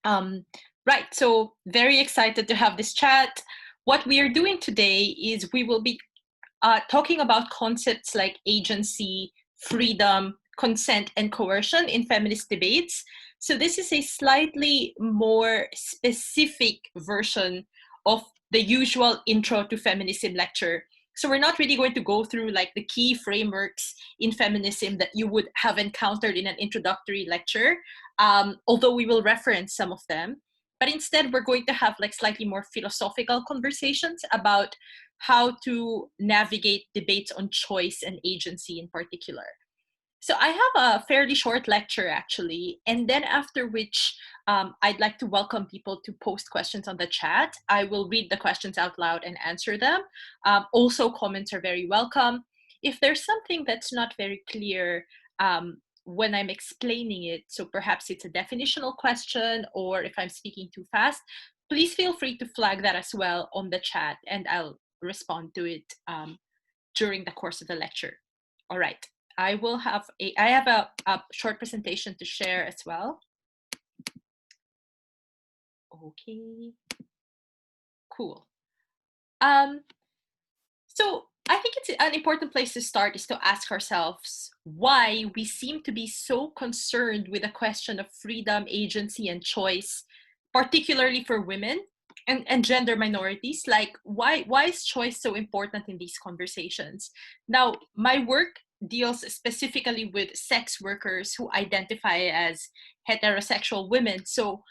Right, so very excited to have this chat. What we are doing today is we will be talking about concepts like agency, freedom, consent, and coercion in feminist debates. So this is a slightly more specific version of the usual intro to feminism lecture. So we're not really going to go through like the key frameworks in feminism that you would have encountered in an introductory lecture, although we will reference some of them. But instead, we're going to have like slightly more philosophical conversations about how to navigate debates on choice and agency in particular. So I have a fairly short lecture actually, and then after which I'd like to welcome people to post questions on the chat. I will read the questions out loud and answer them. Also, comments are very welcome. If there's something that's not very clear when I'm explaining it, so perhaps it's a definitional question or if I'm speaking too fast, please feel free to flag that as well on the chat and I'll respond to it during the course of the lecture. All right. I have a short presentation to share as well. Okay, cool. So I think it's an important place to start is to ask ourselves why we seem to be so concerned with the question of freedom, agency, and choice, particularly for women and gender minorities. Like why is choice so important in these conversations? Now, my work deals specifically with sex workers who identify as heterosexual women. So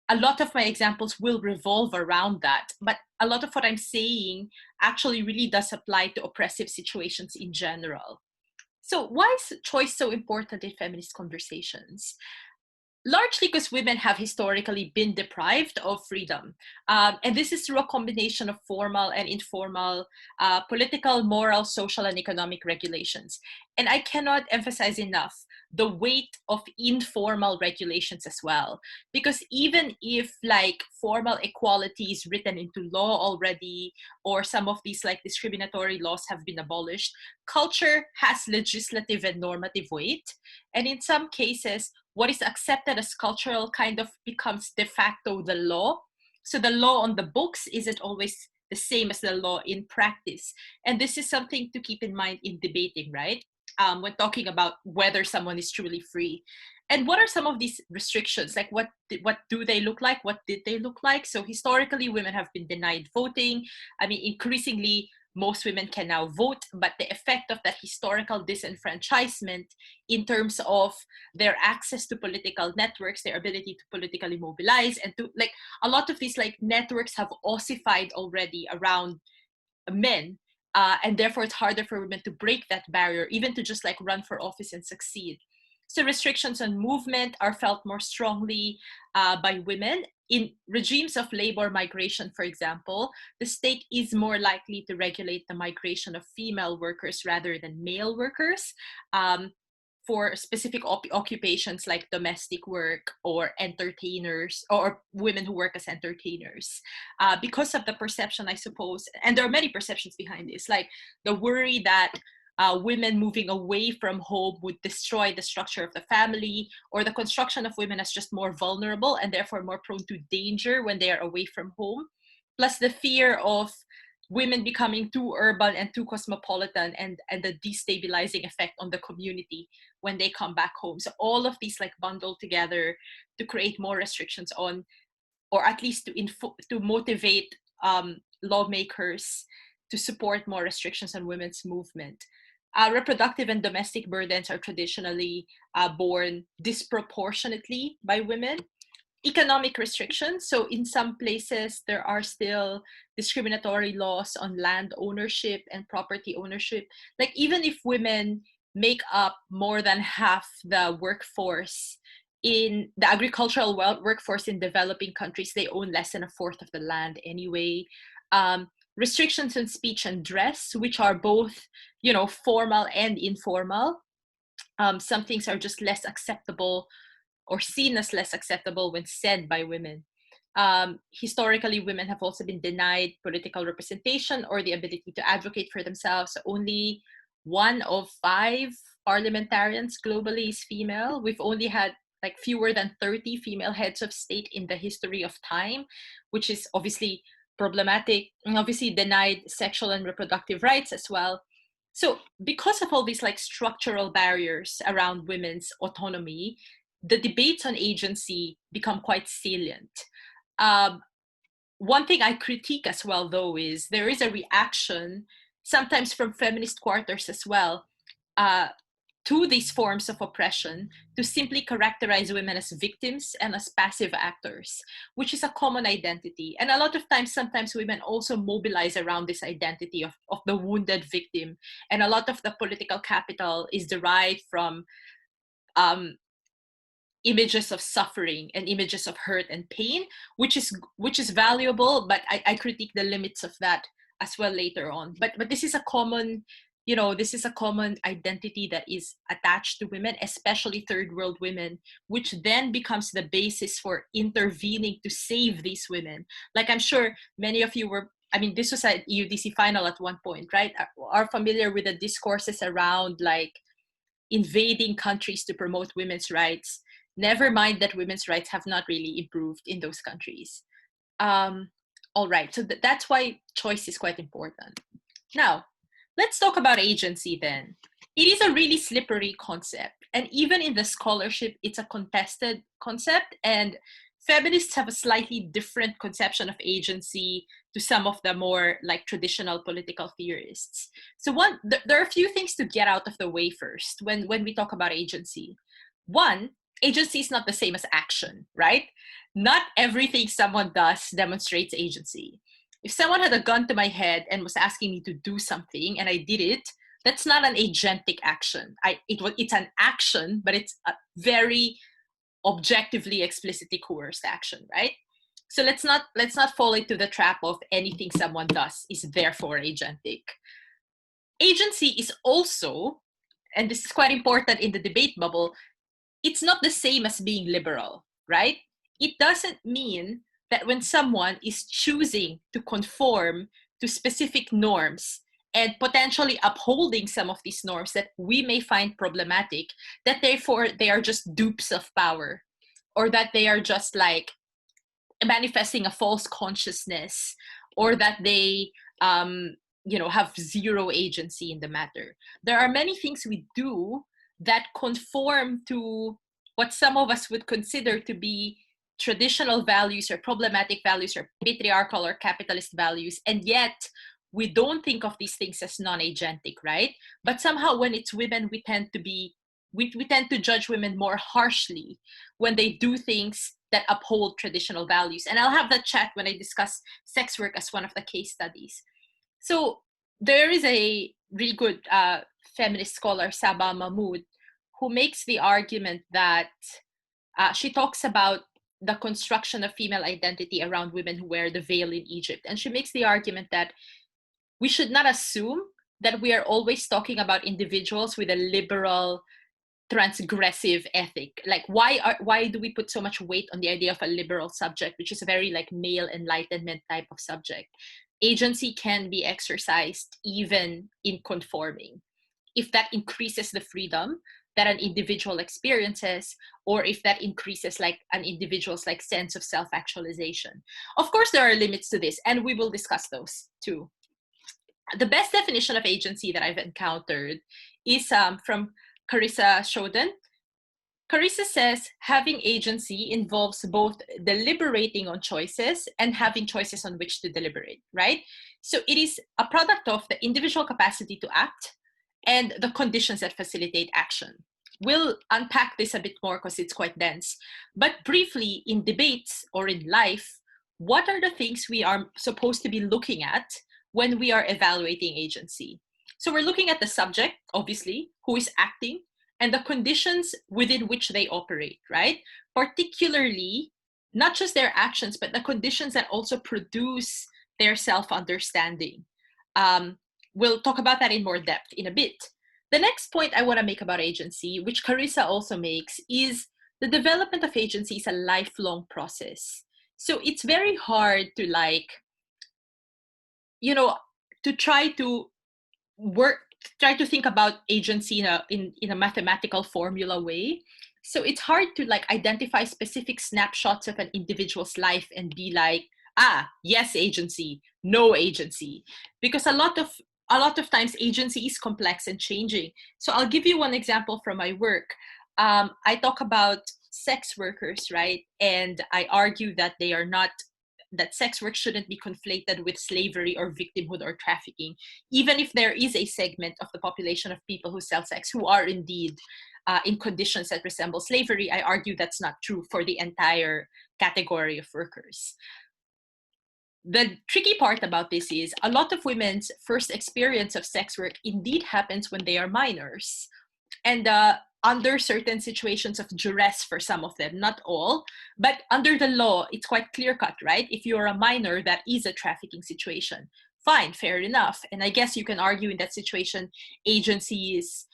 a lot of my examples will revolve around that. But a lot of what I'm saying actually really does apply to oppressive situations in general. So why is choice so important in feminist conversations? Largely because women have historically been deprived of freedom. And this is through a combination of formal and informal political, moral, social, and economic regulations. And I cannot emphasize enough the weight of informal regulations as well. Because even if like formal equality is written into law already, or some of these like discriminatory laws have been abolished, culture has legislative and normative weight. And in some cases, what is accepted as cultural kind of becomes de facto the law. So the law on the books isn't always the same as the law in practice. And this is something to keep in mind in debating, right? When talking about whether someone is truly free. And what are some of these restrictions? Like what do they look like? What did they look like? So historically, women have been denied voting. I mean, increasingly, most women can now vote, but the effect of that historical disenfranchisement in terms of their access to political networks, their ability to politically mobilize, and to like a lot of these like networks have ossified already around men. And therefore, it's harder for women to break that barrier, even to just like run for office and succeed. So restrictions on movement are felt more strongly by women. In regimes of labor migration, for example, the state is more likely to regulate the migration of female workers rather than male workers. For specific occupations like domestic work or entertainers or women who work as entertainers, because of the perception, I suppose, and there are many perceptions behind this, like the worry that women moving away from home would destroy the structure of the family, or the construction of women as just more vulnerable and therefore more prone to danger when they are away from home, plus the fear of women becoming too urban and too cosmopolitan and the destabilizing effect on the community when they come back home. So all of these like bundle together to create more restrictions on, or at least to motivate lawmakers to support more restrictions on women's movement. Reproductive and domestic burdens are traditionally borne disproportionately by women. Economic restrictions. So in some places, there are still discriminatory laws on land ownership and property ownership. Like even if women make up more than half the workforce in the agricultural workforce in developing countries, they own less than a fourth of the land anyway. Restrictions on speech and dress, which are both, you know, formal and informal. Some things are just less acceptable or seen as less acceptable when said by women. Historically, women have also been denied political representation or the ability to advocate for themselves. Only 1 of 5 parliamentarians globally is female. We've only had like fewer than 30 female heads of state in the history of time, which is obviously problematic, and obviously denied sexual and reproductive rights as well. So because of all these like structural barriers around women's autonomy, the debates on agency become quite salient. One thing I critique as well, though, is there is a reaction, sometimes from feminist quarters as well, uh, to these forms of oppression, to simply characterize women as victims and as passive actors, which is a common identity. And a lot of times, sometimes women also mobilize around this identity of the wounded victim. And a lot of the political capital is derived from images of suffering and images of hurt and pain, which is valuable, but I critique the limits of that as well later on. But this is a common, this is a common identity that is attached to women, especially third world women, which then becomes the basis for intervening to save these women. Like I'm sure many of you were, I mean, this was an EUDC final at one point, right? Are familiar with the discourses around like invading countries to promote women's rights. Never mind that women's rights have not really improved in those countries. All right, so that's why choice is quite important. Now, let's talk about agency then. It is a really slippery concept. And even in the scholarship, it's a contested concept. And feminists have a slightly different conception of agency to some of the more like traditional political theorists. So there are a few things to get out of the way first when we talk about agency. One, agency is not the same as action, right? Not everything someone does demonstrates agency. If someone had a gun to my head and was asking me to do something and I did it, that's not an agentic action. It's an action, but it's a very objectively, explicitly coerced action, right? So let's not fall into the trap of anything someone does is therefore agentic. Agency is also, and this is quite important in the debate bubble, it's not the same as being liberal, right? It doesn't mean that when someone is choosing to conform to specific norms and potentially upholding some of these norms that we may find problematic, that therefore they are just dupes of power, or that they are just like manifesting a false consciousness, or that they have zero agency in the matter. There are many things we do that conform to what some of us would consider to be traditional values or problematic values or patriarchal or capitalist values, and yet we don't think of these things as non-agentic, right? But somehow when it's women, we tend to judge women more harshly when they do things that uphold traditional values. And I'll have that chat when I discuss sex work as one of the case studies. So there is a really good feminist scholar, Saba Mahmood, who makes the argument that she talks about the construction of female identity around women who wear the veil in Egypt. And she makes the argument that we should not assume that we are always talking about individuals with a liberal, transgressive ethic. Like why do we put so much weight on the idea of a liberal subject, which is a very like male enlightenment type of subject? Agency can be exercised even in conforming, if that increases the freedom that an individual experiences, or if that increases like an individual's like sense of self-actualization. Of course, there are limits to this, and we will discuss those too. The best definition of agency that I've encountered is from Carissa Shoden. Carissa says having agency involves both deliberating on choices and having choices on which to deliberate, right? So it is a product of the individual capacity to act and the conditions that facilitate action. We'll unpack this a bit more because it's quite dense. But briefly, in debates or in life, what are the things we are supposed to be looking at when we are evaluating agency? So we're looking at the subject, obviously, who is acting, and the conditions within which they operate, right? Particularly, not just their actions, but the conditions that also produce their self-understanding. We'll talk about that in more depth in a bit. The next point I want to make about agency, which Carissa also makes, is the development of agency is a lifelong process. So it's very hard to to try to think about agency in a mathematical formula way. So it's hard to like identify specific snapshots of an individual's life and be like, ah, yes, agency, no agency, because a lot of times agency is complex and changing. So I'll give you one example from my work. I talk about sex workers, right? And I argue that that sex work shouldn't be conflated with slavery or victimhood or trafficking, even if there is a segment of the population of people who sell sex who are indeed in conditions that resemble slavery. I argue that's not true for the entire category of workers. The tricky part about this is a lot of women's first experience of sex work indeed happens when they are minors, and under certain situations of duress for some of them, not all, but under the law, it's quite clear cut, right? If you're a minor, that is a trafficking situation. Fine, fair enough. And I guess you can argue in that situation, agency is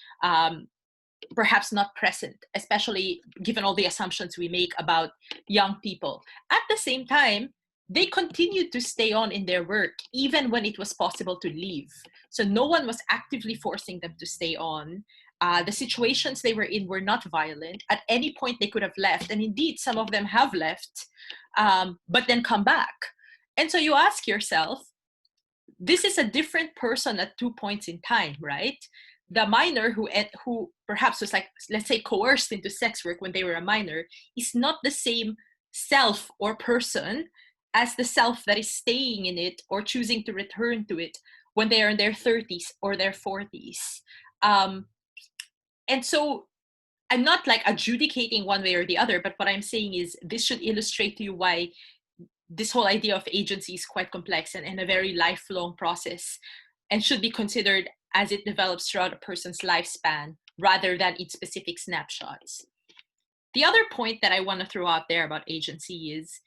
perhaps not present, especially given all the assumptions we make about young people. At the same time, they continued to stay on in their work, even when it was possible to leave. So no one was actively forcing them to stay on. The situations they were in were not violent. At any point, they could have left. And indeed, some of them have left, but then come back. And so you ask yourself, this is a different person at 2 points in time, right? The minor who perhaps was like, let's say, coerced into sex work when they were a minor is not the same self or person as the self that is staying in it or choosing to return to it when they are in their 30s or their 40s. And so I'm not like adjudicating one way or the other, but what I'm saying is this should illustrate to you why this whole idea of agency is quite complex and a very lifelong process, and should be considered as it develops throughout a person's lifespan rather than in specific snapshots. The other point that I want to throw out there about agency is,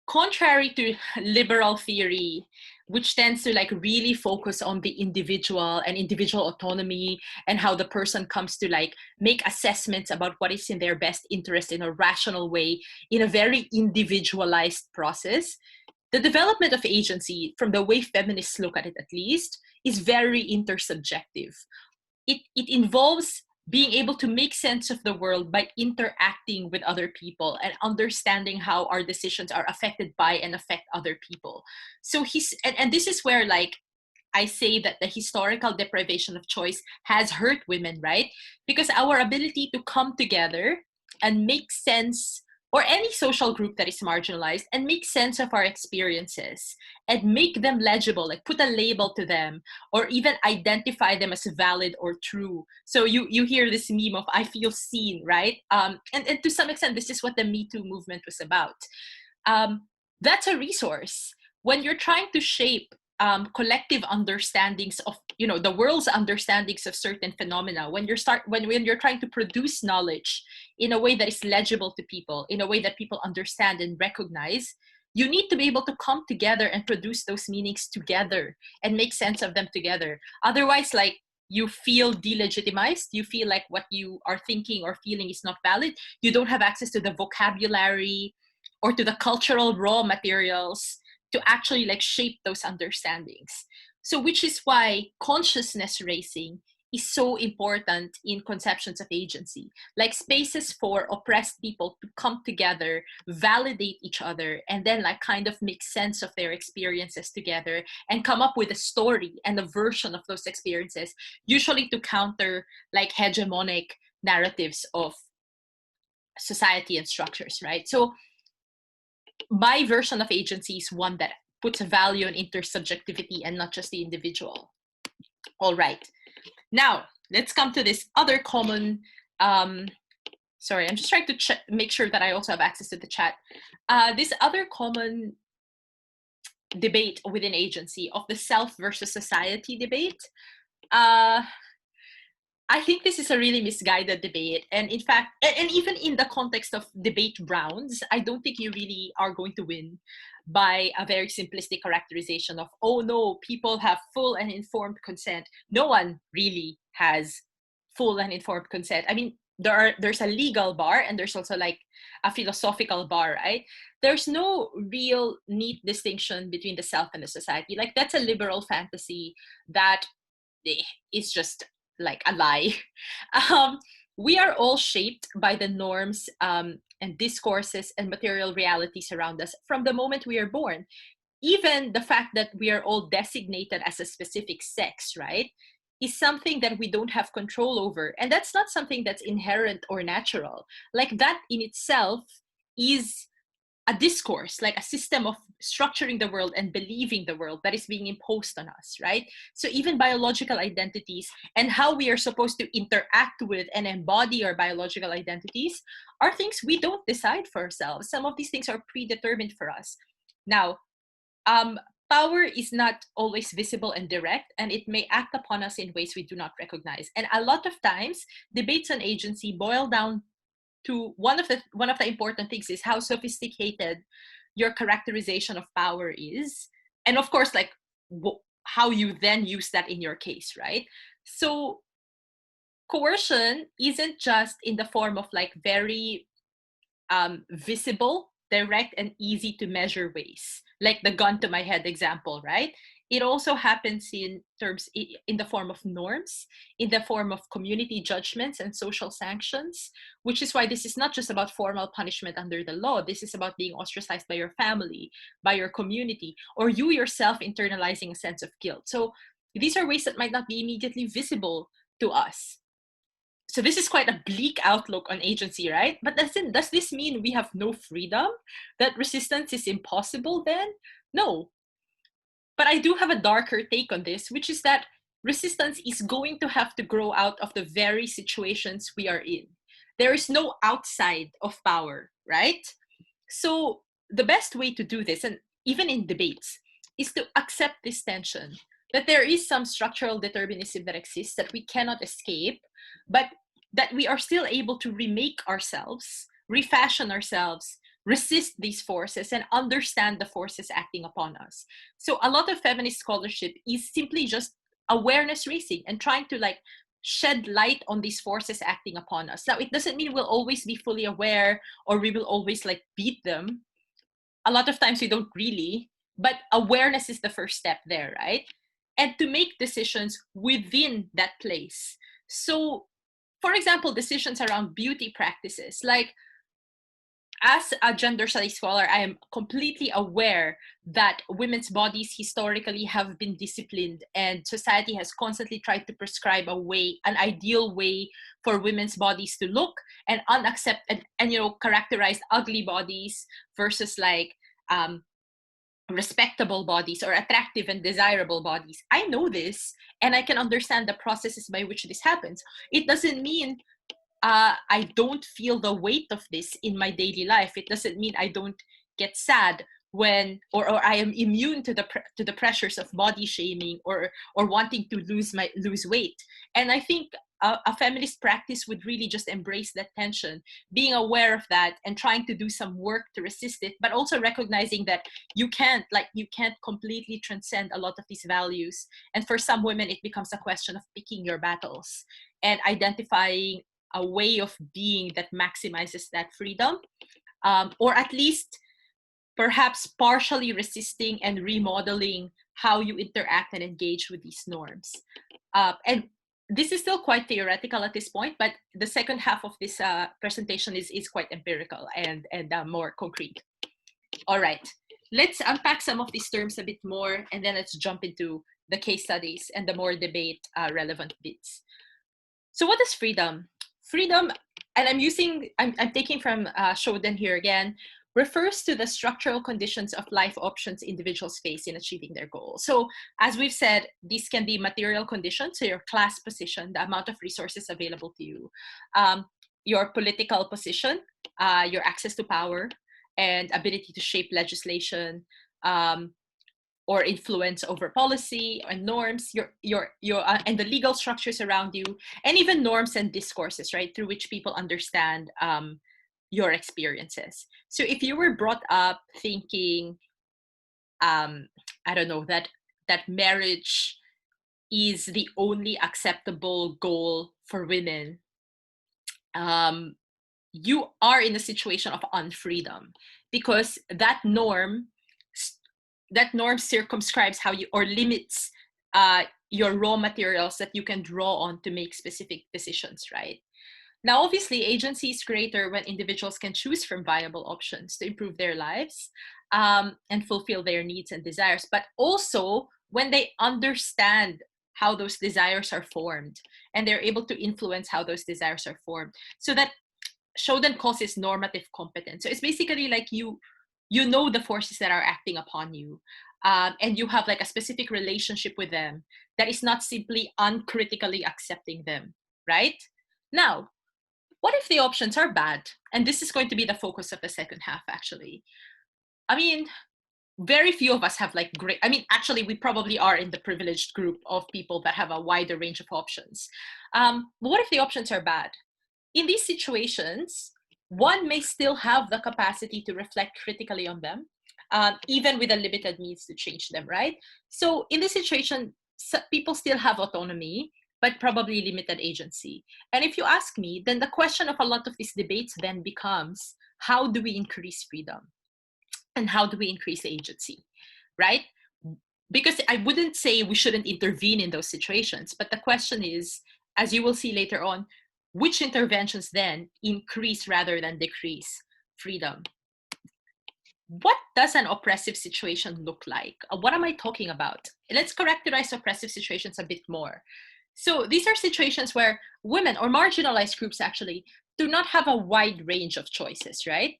contrary to liberal theory, which tends to like really focus on the individual and individual autonomy and how the person comes to like make assessments about what is in their best interest in a rational way in a very individualized process, the development of agency, from the way feminists look at it at least, is very intersubjective. It involves being able to make sense of the world by interacting with other people and understanding how our decisions are affected by and affect other people. So and this is where like I say that the historical deprivation of choice has hurt women, right? Because our ability to come together and make sense, or any social group that is marginalized, and make sense of our experiences and make them legible, like put a label to them, or even identify them as valid or true. So you hear this meme of I feel seen, right? And to some extent, this is what the Me Too movement was about. That's a resource. When you're trying to shape collective understandings of the world's understandings of certain phenomena, when you're trying to produce knowledge in a way that is legible to people, in a way that people understand and recognize, you need to be able to come together and produce those meanings together and make sense of them together. Otherwise, like, you feel delegitimized, you feel like what you are thinking or feeling is not valid, you don't have access to the vocabulary or to the cultural raw materials to actually like shape those understandings. So which is why consciousness raising is so important in conceptions of agency, like spaces for oppressed people to come together, validate each other, and then like kind of make sense of their experiences together and come up with a story and a version of those experiences, usually to counter like hegemonic narratives of society and structures, right? So my version of agency is one that puts a value on intersubjectivity and not just the individual. All right. Now, let's come to this other common, sorry, I'm just trying to make sure that I also have access to the chat. This other common debate within agency of the self versus society debate. I think this is a really misguided debate. And in fact, and even in the context of debate rounds, I don't think you really are going to win by a very simplistic characterization of, oh no, people have full and informed consent. No one really has full and informed consent. I mean, there's a legal bar and there's also like a philosophical bar, right? There's no real neat distinction between the self and the society. Like, that's a liberal fantasy that is just like a lie. we are all shaped by the norms and discourses and material realities around us from the moment we are born. Even the fact that we are all designated as a specific sex, right, is something that we don't have control over. And that's not something that's inherent or natural. Like that in itself is a discourse, like a system of structuring the world and believing the world that is being imposed on us, right? So even biological identities and how we are supposed to interact with and embody our biological identities are things we don't decide for ourselves. Some of these things are predetermined for us. Now, power is not always visible and direct, and it may act upon us in ways we do not recognize. And a lot of times, debates on agency boil down to one of the important things is how sophisticated your characterization of power is, and of course, like how you then use that in your case, right? So coercion isn't just in the form of like very visible, direct, and easy to measure ways, like the gun to my head example, right? It also happens in the form of norms, in the form of community judgments and social sanctions, which is why this is not just about formal punishment under the law. This is about being ostracized by your family, by your community, or you yourself internalizing a sense of guilt. So these are ways that might not be immediately visible to us. So this is quite a bleak outlook on agency, right? But does this mean we have no freedom? That resistance is impossible then? No. But I do have a darker take on this, which is that resistance is going to have to grow out of the very situations we are in. There is no outside of power, right? So the best way to do this, and even in debates, is to accept this tension, that there is some structural determinism that exists that we cannot escape, but that we are still able to remake ourselves, refashion ourselves, resist these forces, and understand the forces acting upon us. So a lot of feminist scholarship is simply just awareness raising and trying to like shed light on these forces acting upon us. Now, it doesn't mean we'll always be fully aware or we will always like beat them. A lot of times we don't really, but awareness is the first step there, right? And to make decisions within that place. So, for example, decisions around beauty practices, like as a gender studies scholar, I am completely aware that women's bodies historically have been disciplined, and society has constantly tried to prescribe an ideal way for women's bodies to look, and unaccepted and characterize ugly bodies versus like respectable bodies or attractive and desirable bodies. I know this, and I can understand the processes by which this happens. It doesn't mean I don't feel the weight of this in my daily life. It doesn't mean I don't get sad when, or I am immune to the pressures of body shaming or wanting to lose weight. And I think a feminist practice would really just embrace that tension, being aware of that and trying to do some work to resist it, but also recognizing that you can't completely transcend a lot of these values. And for some women, it becomes a question of picking your battles and identifying a way of being that maximizes that freedom, or at least perhaps partially resisting and remodeling how you interact and engage with these norms. And this is still quite theoretical at this point, but the second half of this presentation is quite empirical and more concrete. All right, let's unpack some of these terms a bit more, and then let's jump into the case studies and the more debate relevant bits. So what is freedom? Freedom, and I'm taking from Shoden here again, refers to the structural conditions of life options individuals face in achieving their goals. So as we've said, these can be material conditions, so your class position, the amount of resources available to you, your political position, your access to power, and ability to shape legislation, or influence over policy and norms, your and the legal structures around you, and even norms and discourses, right, through which people understand your experiences. So if you were brought up thinking, I don't know, that marriage is the only acceptable goal for women, you are in a situation of unfreedom, because that norm circumscribes how you, or limits your raw materials that you can draw on to make specific decisions, right? Now, obviously, agency is greater when individuals can choose from viable options to improve their lives and fulfill their needs and desires, but also when they understand how those desires are formed and they're able to influence how those desires are formed. So that Shoden calls is normative competence. So it's basically like you know the forces that are acting upon you, and you have like a specific relationship with them that is not simply uncritically accepting them, right? Now, what if the options are bad? And this is going to be the focus of the second half, actually. I mean, very few of us have like great, I mean, actually, we probably are in the privileged group of people that have a wider range of options. But what if the options are bad? In these situations, one may still have the capacity to reflect critically on them, even with a limited means to change them, right? So in this situation, people still have autonomy, but probably limited agency. And if you ask me, then the question of a lot of these debates then becomes, how do we increase freedom? And how do we increase agency, right? Because I wouldn't say we shouldn't intervene in those situations, but the question is, as you will see later on, which interventions then increase rather than decrease freedom? What does an oppressive situation look like? What am I talking about? Let's characterize oppressive situations a bit more. So these are situations where women or marginalized groups actually do not have a wide range of choices, right?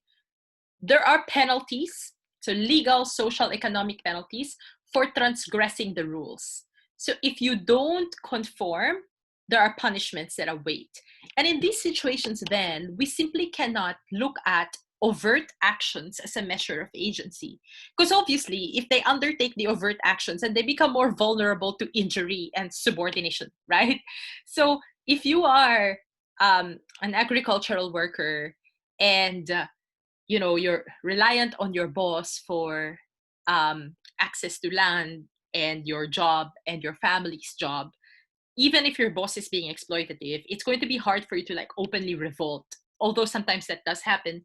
There are penalties, so legal, social, economic penalties for transgressing the rules. So if you don't conform, there are punishments that await. And in these situations, then, we simply cannot look at overt actions as a measure of agency. Because obviously, if they undertake the overt actions, and they become more vulnerable to injury and subordination, right? So if you are an agricultural worker and you're reliant on your boss for access to land and your job and your family's job, even if your boss is being exploitative, it's going to be hard for you to like openly revolt, although sometimes that does happen,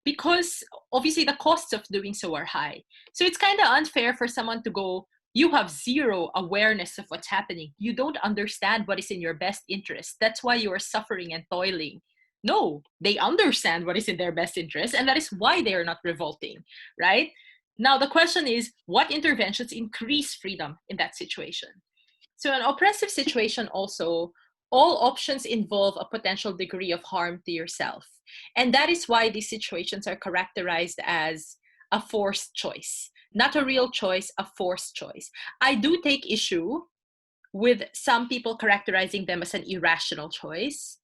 because obviously the costs of doing so are high. So it's kind of unfair for someone to go, you have zero awareness of what's happening, you don't understand what is in your best interest, that's why you are suffering and toiling. No, they understand what is in their best interest, and that is why they are not revolting, right? Now the question is, what interventions increase freedom in that situation? So an oppressive situation also, all options involve a potential degree of harm to yourself. And that is why these situations are characterized as a forced choice, not a real choice, a forced choice. I do take issue with some people characterizing them as an irrational choice.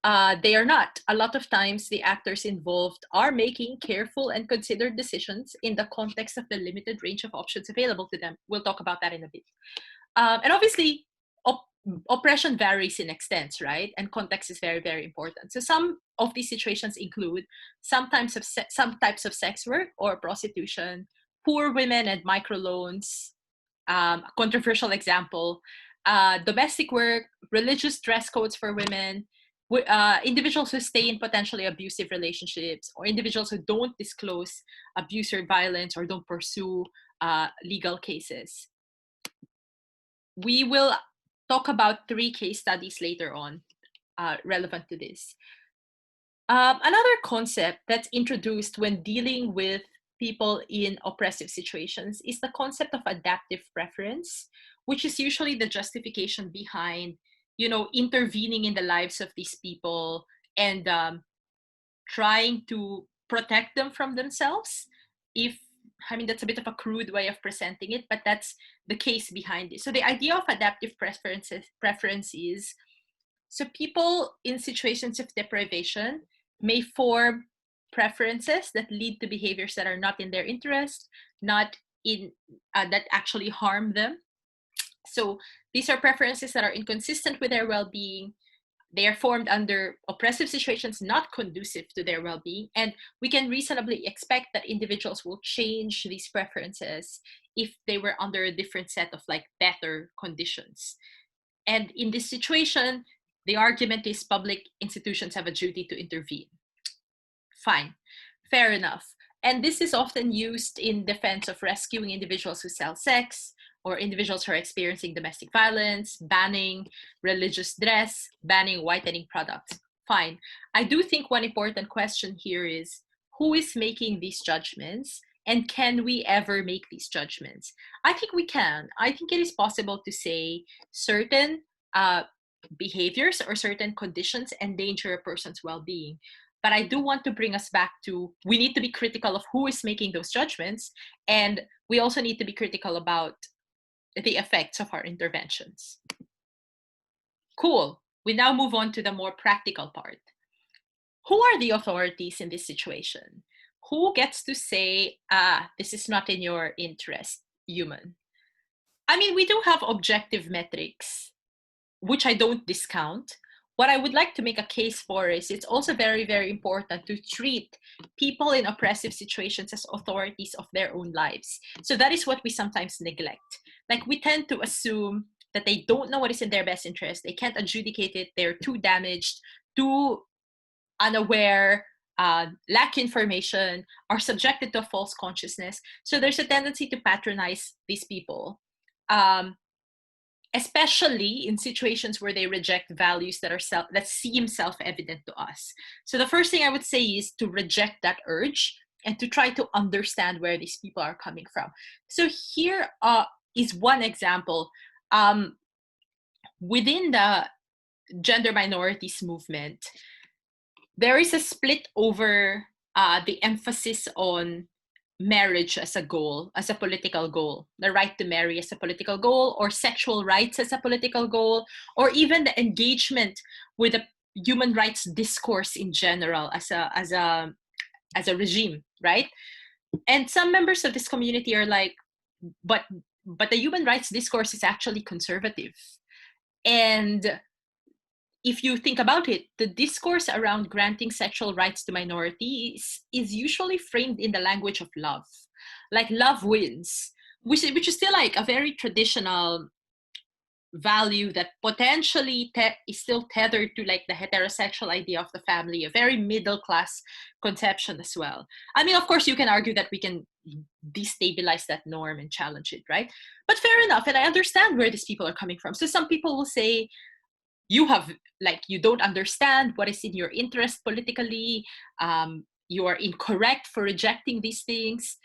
They are not. A lot of times, the actors involved are making careful and considered decisions in the context of the limited range of options available to them. We'll talk about that in a bit. And obviously, oppression varies in extents, right? And context is very, very important. So some of these situations include some types of sex work or prostitution, poor women and microloans. A controversial example, domestic work, religious dress codes for women, individuals who stay in potentially abusive relationships, or individuals who don't disclose abuse or violence or don't pursue legal cases. We will talk about 3 case studies later on relevant to this. Another concept that's introduced when dealing with people in oppressive situations is the concept of adaptive preference, which is usually the justification behind, intervening in the lives of these people and trying to protect them from themselves. That's a bit of a crude way of presenting it, but that's the case behind it. So the idea of adaptive preference is, so people in situations of deprivation may form preferences that lead to behaviors that are not in their interest, not in that actually harm them. So these are preferences that are inconsistent with their well-being. They are formed under oppressive situations not conducive to their well-being, and we can reasonably expect that individuals will change these preferences if they were under a different set of like better conditions. And in this situation, the argument is public institutions have a duty to intervene. Fine, fair enough. And this is often used in defense of rescuing individuals who sell sex, or individuals who are experiencing domestic violence, banning religious dress, banning whitening products. fine. I do think one important question here is, who is making these judgments? And can we ever make these judgments? I think we can. I think it is possible to say certain behaviors or certain conditions endanger a person's well-being. But I do want to bring us back to, we need to be critical of who is making those judgments. And we also need to be critical about the effects of our interventions. Cool. We now move on to the more practical part. Who are the authorities in this situation? Who gets to say, this is not in your interest, human? I mean, we do have objective metrics, which I don't discount. What I would like to make a case for is it's also very, very important to treat people in oppressive situations as authorities of their own lives. So that is what we sometimes neglect. Like, we tend to assume that they don't know what is in their best interest. They can't adjudicate it. They're too damaged, too unaware, lack information, are subjected to a false consciousness. So there's a tendency to patronize these people, especially in situations where they reject values that seem self-evident to us. So the first thing I would say is to reject that urge and to try to understand where these people are coming from. So here is one example. Within the gender minorities movement, there is a split over the emphasis on marriage as a goal, as a political goal, the right to marry as a political goal, or sexual rights as a political goal, or even the engagement with the human rights discourse in general as a regime, right? And some members of this community are like, but the human rights discourse is actually conservative. And if you think about it, the discourse around granting sexual rights to minorities is usually framed in the language of love. Like, love wins, which is still like a very traditional value that potentially is still tethered to like the heterosexual idea of the family, a very middle class conception as well. I mean, of course, you can argue that we can destabilize that norm and challenge it, right? But fair enough, and I understand where these people are coming from. So some people will say, you don't understand what is in your interest politically, you are incorrect for rejecting these things.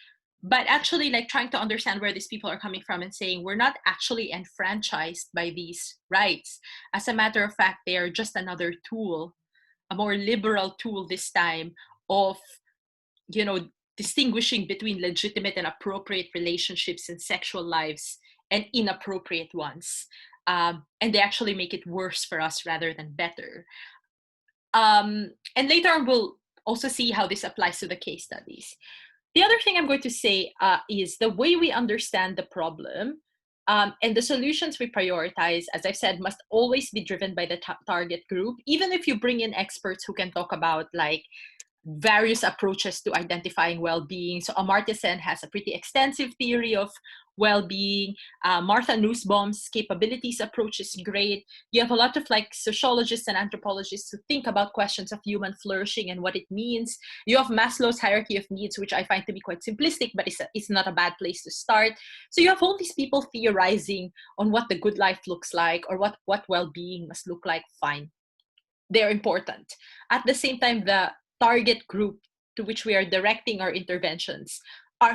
But actually, like, trying to understand where these people are coming from and saying, we're not actually enfranchised by these rights. As a matter of fact, they are just another tool, a more liberal tool this time, of, distinguishing between legitimate and appropriate relationships and sexual lives and inappropriate ones. And they actually make it worse for us rather than better. And later on, we'll also see how this applies to the case studies. The other thing I'm going to say is the way we understand the problem and the solutions we prioritize, as I've said, must always be driven by the target group, even if you bring in experts who can talk about like various approaches to identifying well-being. So Amartya Sen has a pretty extensive theory of well-being. Martha Nussbaum's capabilities approach is great. You have a lot of like sociologists and anthropologists who think about questions of human flourishing and what it means. You have Maslow's hierarchy of needs, which I find to be quite simplistic, but it's not a bad place to start. So you have all these people theorizing on what the good life looks like or what well-being must look like. Fine. They're important. At the same time, the target group to which we are directing our interventions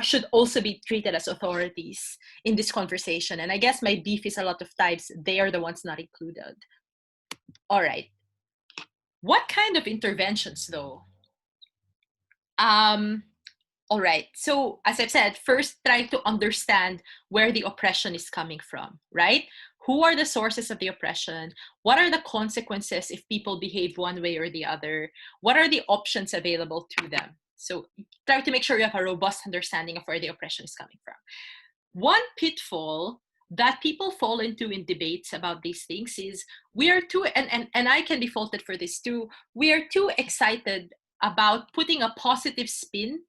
should also be treated as authorities in this conversation. And I guess my beef is a lot of times they are the ones not included. All right. What kind of interventions though? All right. So as I've said, first try to understand where the oppression is coming from, right? Who are the sources of the oppression? What are the consequences if people behave one way or the other? What are the options available to them? So try to make sure you have a robust understanding of where the oppression is coming from. One pitfall that people fall into in debates about these things is we are too, and I can be faulted for this too, we are too excited about putting a positive spin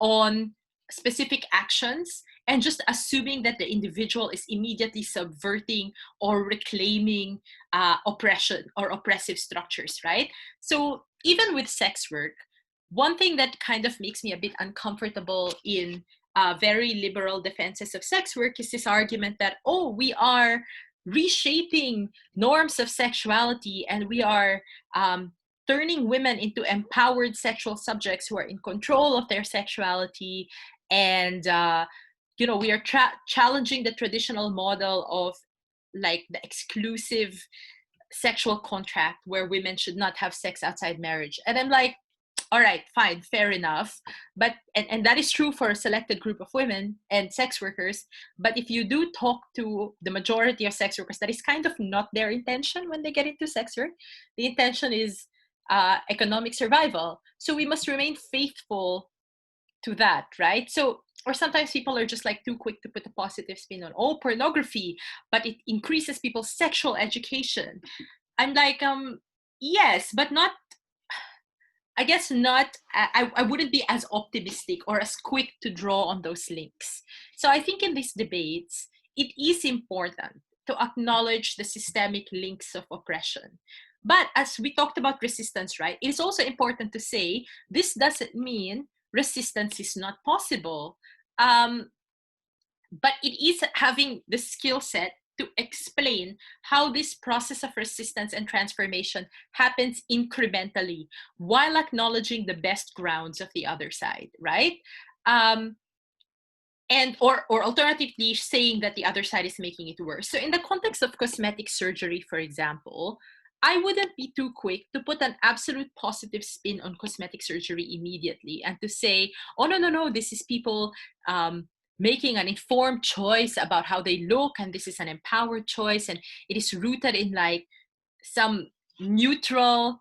on specific actions and just assuming that the individual is immediately subverting or reclaiming oppression or oppressive structures, right? So even with sex work, one thing that kind of makes me a bit uncomfortable in very liberal defenses of sex work is this argument that, oh, we are reshaping norms of sexuality and we are turning women into empowered sexual subjects who are in control of their sexuality. And, we are challenging the traditional model of like the exclusive sexual contract where women should not have sex outside marriage. And I'm like, all right, fine, fair enough. But and that is true for a selected group of women and sex workers. But if you do talk to the majority of sex workers, that is kind of not their intention when they get into sex work. The intention is economic survival. So we must remain faithful to that, right? So, or sometimes people are just like too quick to put a positive spin on, oh, pornography, but it increases people's sexual education. I'm like, yes, but not, I guess not, I wouldn't be as optimistic or as quick to draw on those links. So I think in these debates, it is important to acknowledge the systemic links of oppression. But as we talked about resistance, right, it is also important to say this doesn't mean resistance is not possible. But it is having the skill set to explain how this process of resistance and transformation happens incrementally while acknowledging the best grounds of the other side, right? And or alternatively saying that the other side is making it worse. So in the context of cosmetic surgery, for example, I wouldn't be too quick to put an absolute positive spin on cosmetic surgery immediately and to say, oh, no, this is people making an informed choice about how they look, and this is an empowered choice, and it is rooted in like some neutral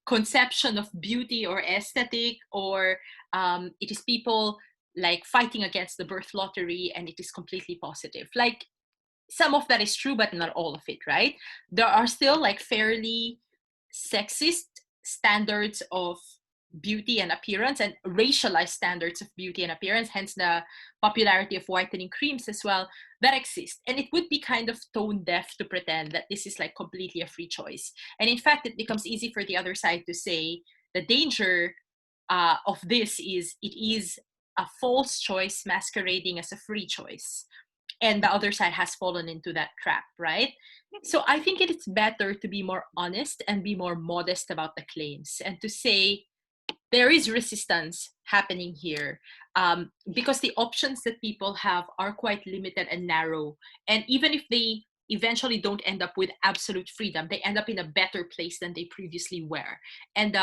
conception of beauty or aesthetic, or it is people like fighting against the birth lottery and it is completely positive. Like some of that is true, but not all of it, right? There are still like fairly sexist standards of beauty and appearance and racialized standards of beauty and appearance, hence the popularity of whitening creams as well, that exist. And it would be kind of tone deaf to pretend that this is like completely a free choice. And in fact, it becomes easy for the other side to say the danger of this is it is a false choice masquerading as a free choice. And the other side has fallen into that trap, right? So I think it's better to be more honest and be more modest about the claims and to say there is resistance happening here because the options that people have are quite limited and narrow. And even if they eventually don't end up with absolute freedom, they end up in a better place than they previously were. And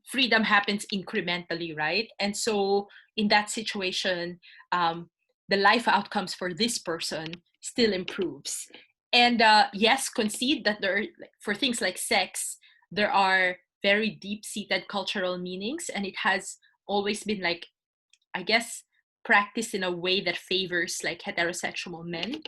freedom happens incrementally, right? And so in that situation, the life outcomes for this person still improves. And yes, concede that there, for things like sex, there are very deep-seated cultural meanings, and it has always been like, I guess, practiced in a way that favors like heterosexual men,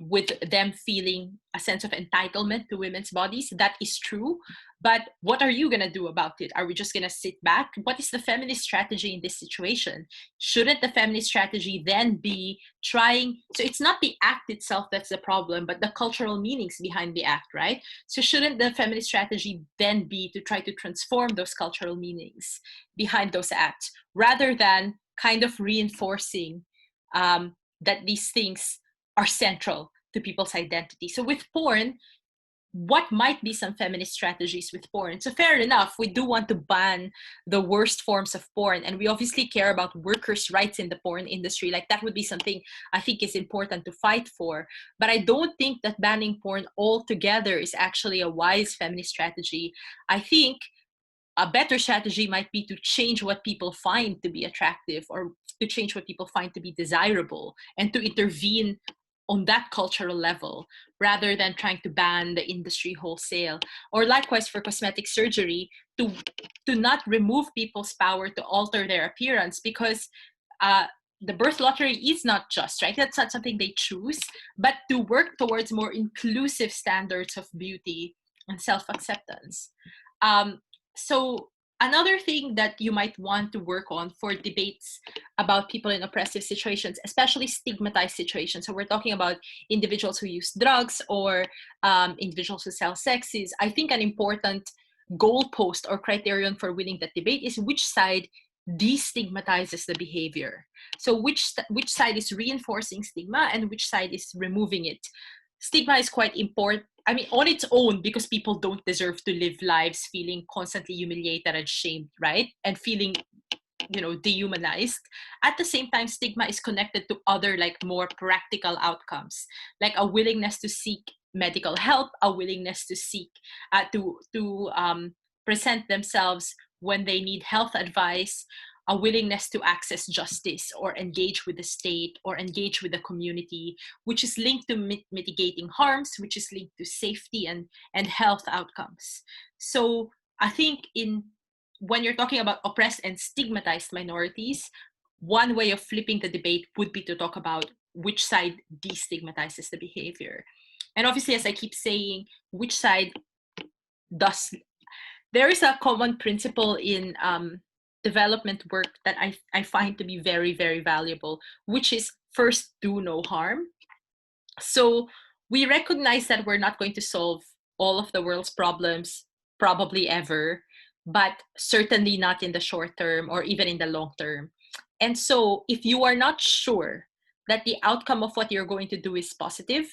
with them feeling a sense of entitlement to women's bodies. That is true. But what are you going to do about it? Are we just going to sit back? What is the feminist strategy in this situation? Shouldn't the feminist strategy then be trying, so it's not the act itself that's the problem, but the cultural meanings behind the act, right? So shouldn't the feminist strategy then be to try to transform those cultural meanings behind those acts, rather than kind of reinforcing that these things are central to people's identity? So with porn, what might be some feminist strategies with porn? So fair enough, we do want to ban the worst forms of porn, and we obviously care about workers' rights in the porn industry. Like that would be something I think is important to fight for. But I don't think that banning porn altogether is actually a wise feminist strategy. I think a better strategy might be to change what people find to be attractive, or to change what people find to be desirable, and to intervene on that cultural level, rather than trying to ban the industry wholesale. Or likewise for cosmetic surgery, to not remove people's power to alter their appearance, because the birth lottery is not just, right? That's not something they choose, but to work towards more inclusive standards of beauty and self-acceptance. So another thing that you might want to work on for debates about people in oppressive situations, especially stigmatized situations, so we're talking about individuals who use drugs or individuals who sell sex, is I think an important goalpost or criterion for winning that debate is which side destigmatizes the behavior. So which side is reinforcing stigma and which side is removing it. stigma is quite important. I mean, on its own, because people don't deserve to live lives feeling constantly humiliated and shamed, right? And feeling, dehumanized. At the same time, stigma is connected to other, like, more practical outcomes, like a willingness to seek medical help, a willingness to seek to present themselves when they need health advice, a willingness to access justice or engage with the state or engage with the community, which is linked to mitigating harms, which is linked to safety and health outcomes. So I think when you're talking about oppressed and stigmatized minorities, one way of flipping the debate would be to talk about which side destigmatizes the behavior. And obviously, as I keep saying, which side does. There is a common principle in development work that I find to be very, very valuable, which is first do no harm. So we recognize that we're not going to solve all of the world's problems, probably ever, but certainly not in the short term or even in the long term. And so if you are not sure that the outcome of what you're going to do is positive,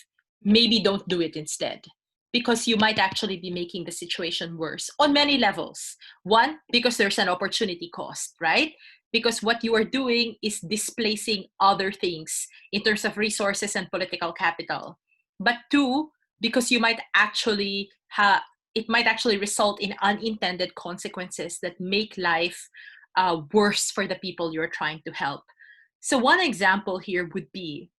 maybe don't do it instead, because you might actually be making the situation worse on many levels. One, because there's an opportunity cost, right? Because what you are doing is displacing other things in terms of resources and political capital. But two, because you might actually it might actually result in unintended consequences that make life worse for the people you're trying to help. So one example here would be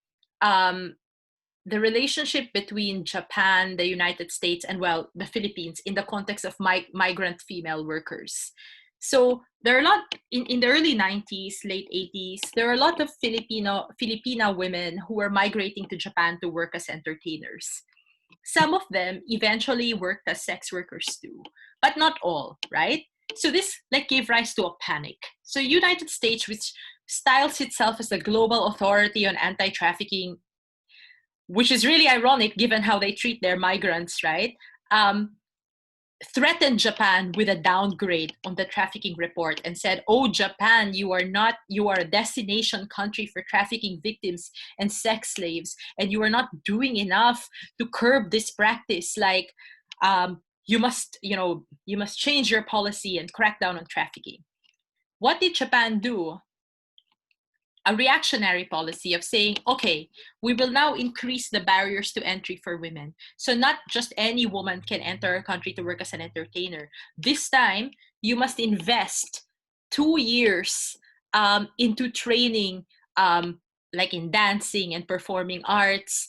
the relationship between Japan, the United States, and, well, the Philippines in the context of migrant female workers. So there are a lot, in the early 90s, late 80s, there are a lot of Filipina women who were migrating to Japan to work as entertainers. Some of them eventually worked as sex workers too, but not all, right? So this, like, gave rise to a panic. So United States, which styles itself as the global authority on anti-trafficking, which is really ironic given how they treat their migrants, right? Threatened Japan with a downgrade on the trafficking report and said, "Oh, Japan, you are a destination country for trafficking victims and sex slaves, and you are not doing enough to curb this practice. Like, you must change your policy and crack down on trafficking." What did Japan do? A reactionary policy of saying, okay, we will now increase the barriers to entry for women. So not just any woman can enter our country to work as an entertainer. This time, you must invest 2 years into training, like in dancing and performing arts,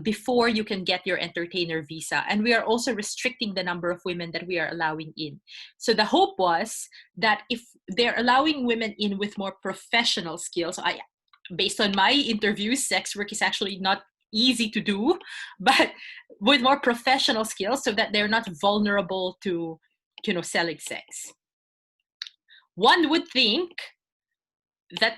before you can get your entertainer visa. And we are also restricting the number of women that we are allowing in. So the hope was that if they're allowing women in with more professional skills, based on my interviews, sex work is actually not easy to do, but with more professional skills, so that they're not vulnerable to, selling sex. One would think that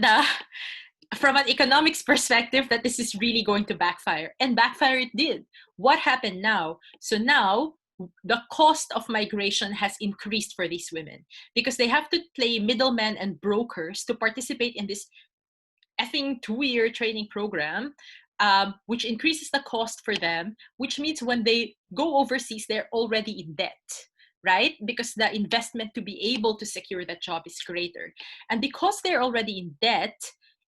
from an economics perspective, that this is really going to backfire, and backfire it did. What happened now? So now the cost of migration has increased for these women, because they have to play middlemen and brokers to participate in this effing 2-year training program, which increases the cost for them, which means when they go overseas, they're already in debt, right? Because the investment to be able to secure that job is greater. And because they're already in debt,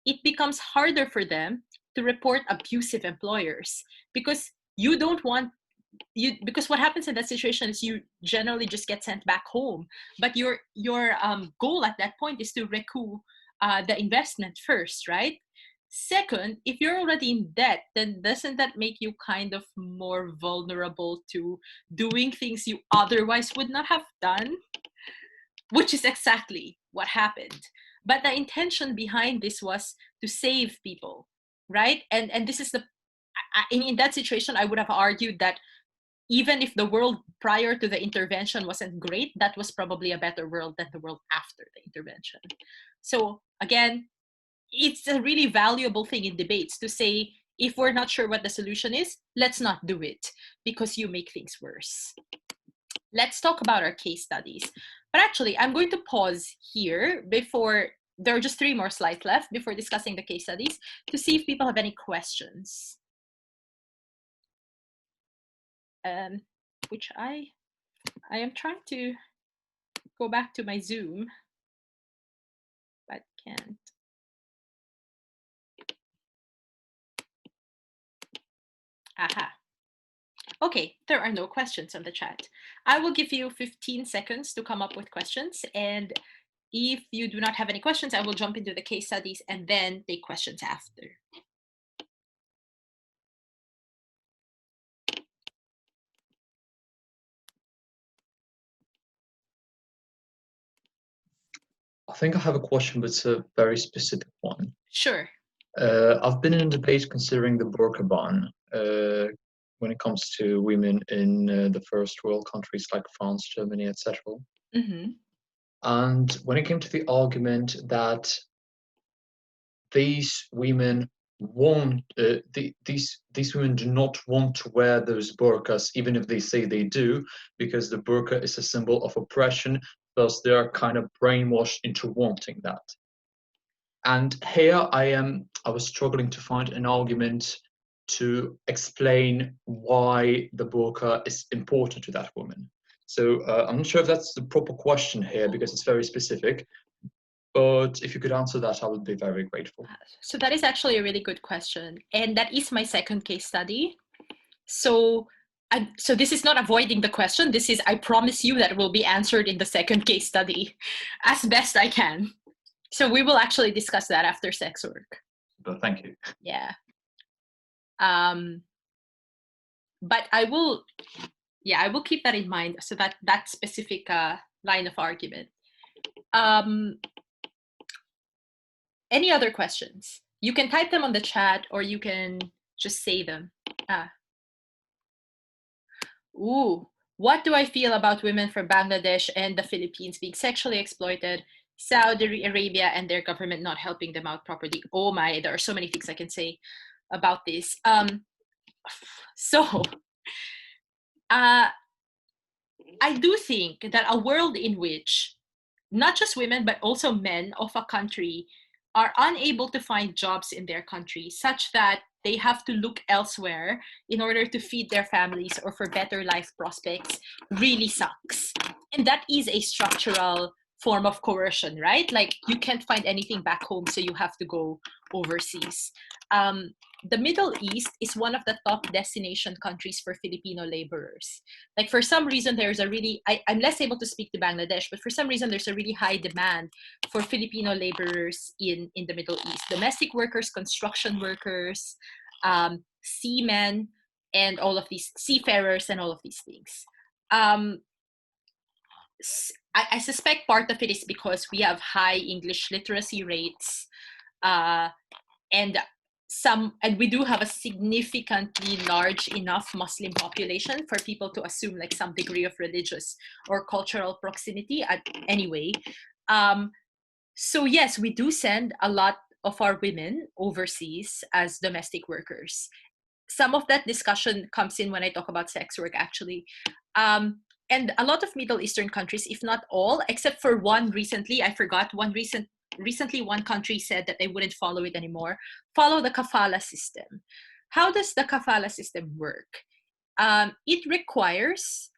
it becomes harder for them to report abusive employers, because you don't want because what happens in that situation is you generally just get sent back home, but your goal at that point is to recoup the investment first, right? Second, if you're already in debt, then doesn't that make you kind of more vulnerable to doing things you otherwise would not have done? Which is exactly what happened. But the intention behind this was to save people, right? And this is in that situation, I would have argued that even if the world prior to the intervention wasn't great, that was probably a better world than the world after the intervention. So again, it's a really valuable thing in debates to say, if we're not sure what the solution is, let's not do it, because you make things worse. Let's talk about our case studies. But actually, I'm going to pause here before, there are just 3 more slides left before discussing the case studies, to see if people have any questions. which I am trying to go back to my Zoom, but can't. Aha. Okay, there are no questions on the chat. I will give you 15 seconds to come up with questions. And if you do not have any questions, I will jump into the case studies and then take questions after. I think I have a question, but it's a very specific one. Sure. I've been in a debate considering the burqa ban when it comes to women in the first world countries like France, Germany, etc. Mm-hmm. And when it came to the argument that these women these women do not want to wear those burqas, even if they say they do, because the burqa is a symbol of oppression, thus they are kind of brainwashed into wanting that. And here I was struggling to find an argument to explain why the burqa is important to that woman. So I'm not sure if that's the proper question here because it's very specific, but if you could answer that, I would be very grateful. So that is actually a really good question. And that is my second case study. So this is not avoiding the question. This is, I promise you that it will be answered in the second case study as best I can. So we will actually discuss that after sex work. But thank you. Yeah. But I will keep that in mind. So that specific line of argument. Any other questions? You can type them on the chat or you can just say them. Ooh, what do I feel about women from Bangladesh and the Philippines being sexually exploited, Saudi Arabia and their government not helping them out properly? Oh my, there are so many things I can say about this. I do think that a world in which not just women, but also men of a country are unable to find jobs in their country such that they have to look elsewhere in order to feed their families or for better life prospects really sucks. And that is a structural form of coercion, right? Like you can't find anything back home, so you have to go overseas. The Middle East is one of the top destination countries for Filipino laborers. Like for some reason, there's a really, I'm less able to speak to Bangladesh, but for some reason, there's a really high demand for Filipino laborers in the Middle East. Domestic workers, construction workers, seamen, and all of these seafarers and all of these things. I suspect part of it is because we have high English literacy rates, and we do have a significantly large enough Muslim population for people to assume like some degree of religious or cultural proximity anyway. So yes, we do send a lot of our women overseas as domestic workers. Some of that discussion comes in when I talk about sex work, actually. And a lot of Middle Eastern countries, if not all, except for one recently, I forgot, recently one country said that they wouldn't follow it anymore, follow the kafala system. How does the kafala system work? It requires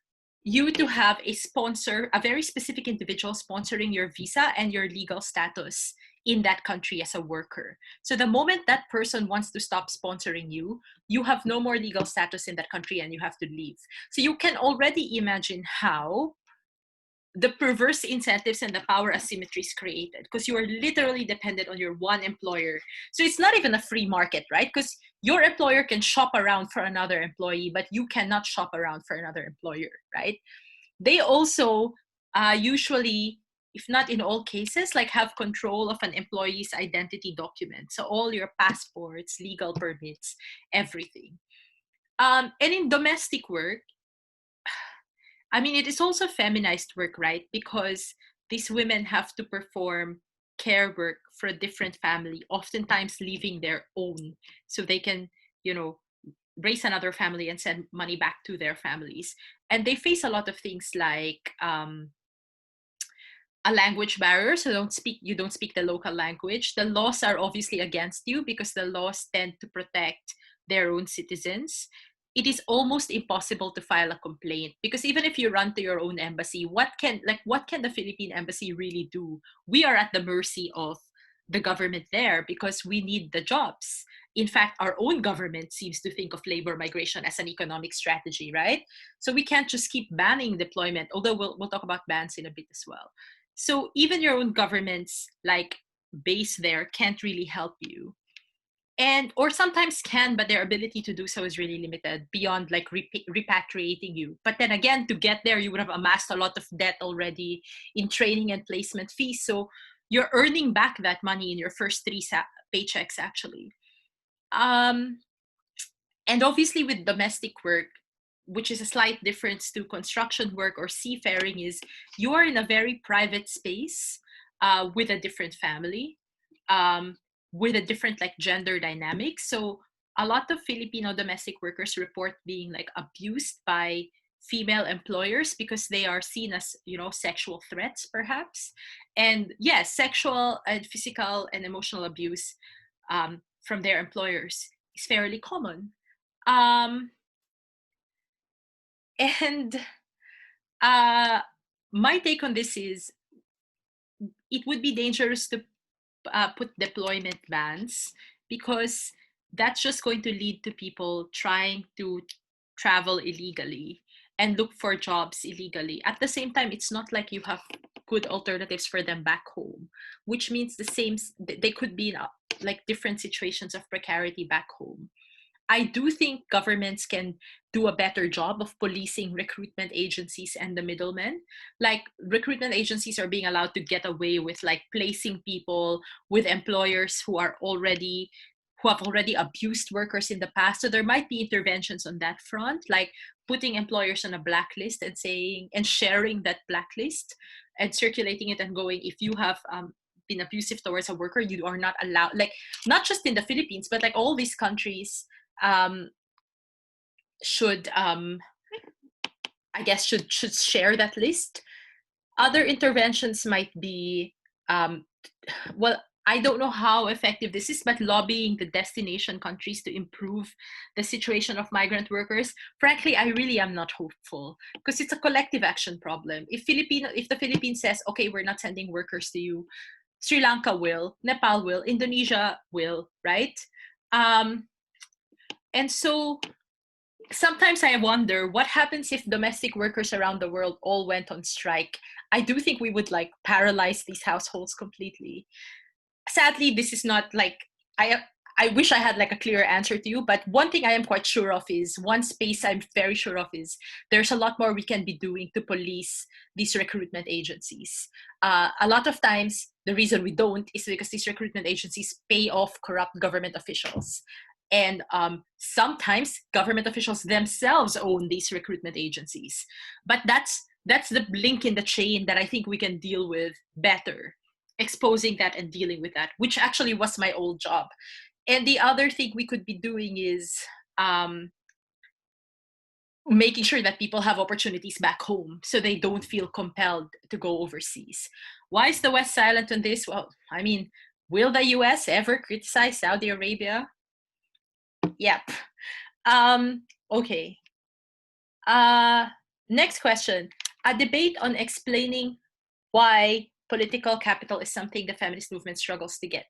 you to have a sponsor, a very specific individual sponsoring your visa and your legal status in that country as a worker. So the moment that person wants to stop sponsoring you, you have no more legal status in that country and you have to leave. So you can already imagine how the perverse incentives and the power asymmetries created, because you are literally dependent on your one employer. So it's not even a free market, right? Because your employer can shop around for another employee, but you cannot shop around for another employer, right? They also usually, if not in all cases, like have control of an employee's identity document. So all your passports, legal permits, everything. And in domestic work, I mean, it is also feminized work, right? Because these women have to perform care work for a different family, oftentimes leaving their own, so they can, raise another family and send money back to their families. And they face a lot of things like a language barrier. So you don't speak the local language. The laws are obviously against you because the laws tend to protect their own citizens. it is almost impossible to file a complaint, because even if you run to your own embassy, what can the Philippine embassy really do? We are at the mercy of the government there because we need the jobs. In fact, our own government seems to think of labor migration as an economic strategy, right? So we can't just keep banning deployment, although we'll talk about bans in a bit as well. So even your own government's like base there can't really help you. And or sometimes can, but their ability to do so is really limited beyond like repatriating you. But then again, to get there, you would have amassed a lot of debt already in training and placement fees. So you're earning back that money in your first three paychecks, actually. And obviously, with domestic work, which is a slight difference to construction work or seafaring, is you are in a very private space with a different family. With a different like gender dynamics. So a lot of Filipino domestic workers report being like abused by female employers because they are seen as, you know, sexual threats perhaps. And yes, sexual and physical and emotional abuse from their employers is fairly common. And my take on this is it would be dangerous to put deployment bans, because that's just going to lead to people trying to travel illegally and look for jobs illegally. At the same time, it's not like you have good alternatives for them back home, which means they could be in like different situations of precarity back home. I do think governments can do a better job of policing recruitment agencies and the middlemen. Like recruitment agencies are being allowed to get away with like placing people with employers who have already abused workers in the past. So there might be interventions on that front, like putting employers on a blacklist and saying and sharing that blacklist and circulating it and going, if you have been abusive towards a worker, you are not allowed, like not just in the Philippines, but like all these countries should should share that list. Other interventions might be well, I don't know how effective this is, but lobbying the destination countries to improve the situation of migrant workers. Frankly, I really am not hopeful because it's a collective action problem. If the Philippines says, okay, we're not sending workers to you, Sri Lanka will, Nepal will, Indonesia will, right? And so sometimes I wonder what happens if domestic workers around the world all went on strike. I do think we would like paralyze these households completely. Sadly, this is not like, I wish I had like a clearer answer to you, but one thing I am quite sure of is, one space I'm very sure of is, there's a lot more we can be doing to police these recruitment agencies. A lot of times, the reason we don't is because these recruitment agencies pay off corrupt government officials. And sometimes government officials themselves own these recruitment agencies. But that's the link in the chain that I think we can deal with better, exposing that and dealing with that, which actually was my old job. And the other thing we could be doing is making sure that people have opportunities back home so they don't feel compelled to go overseas. Why is the West silent on this? Well, I mean, will the US ever criticize Saudi Arabia? Yep. Okay. Next question. A debate on explaining why political capital is something the feminist movement struggles to get.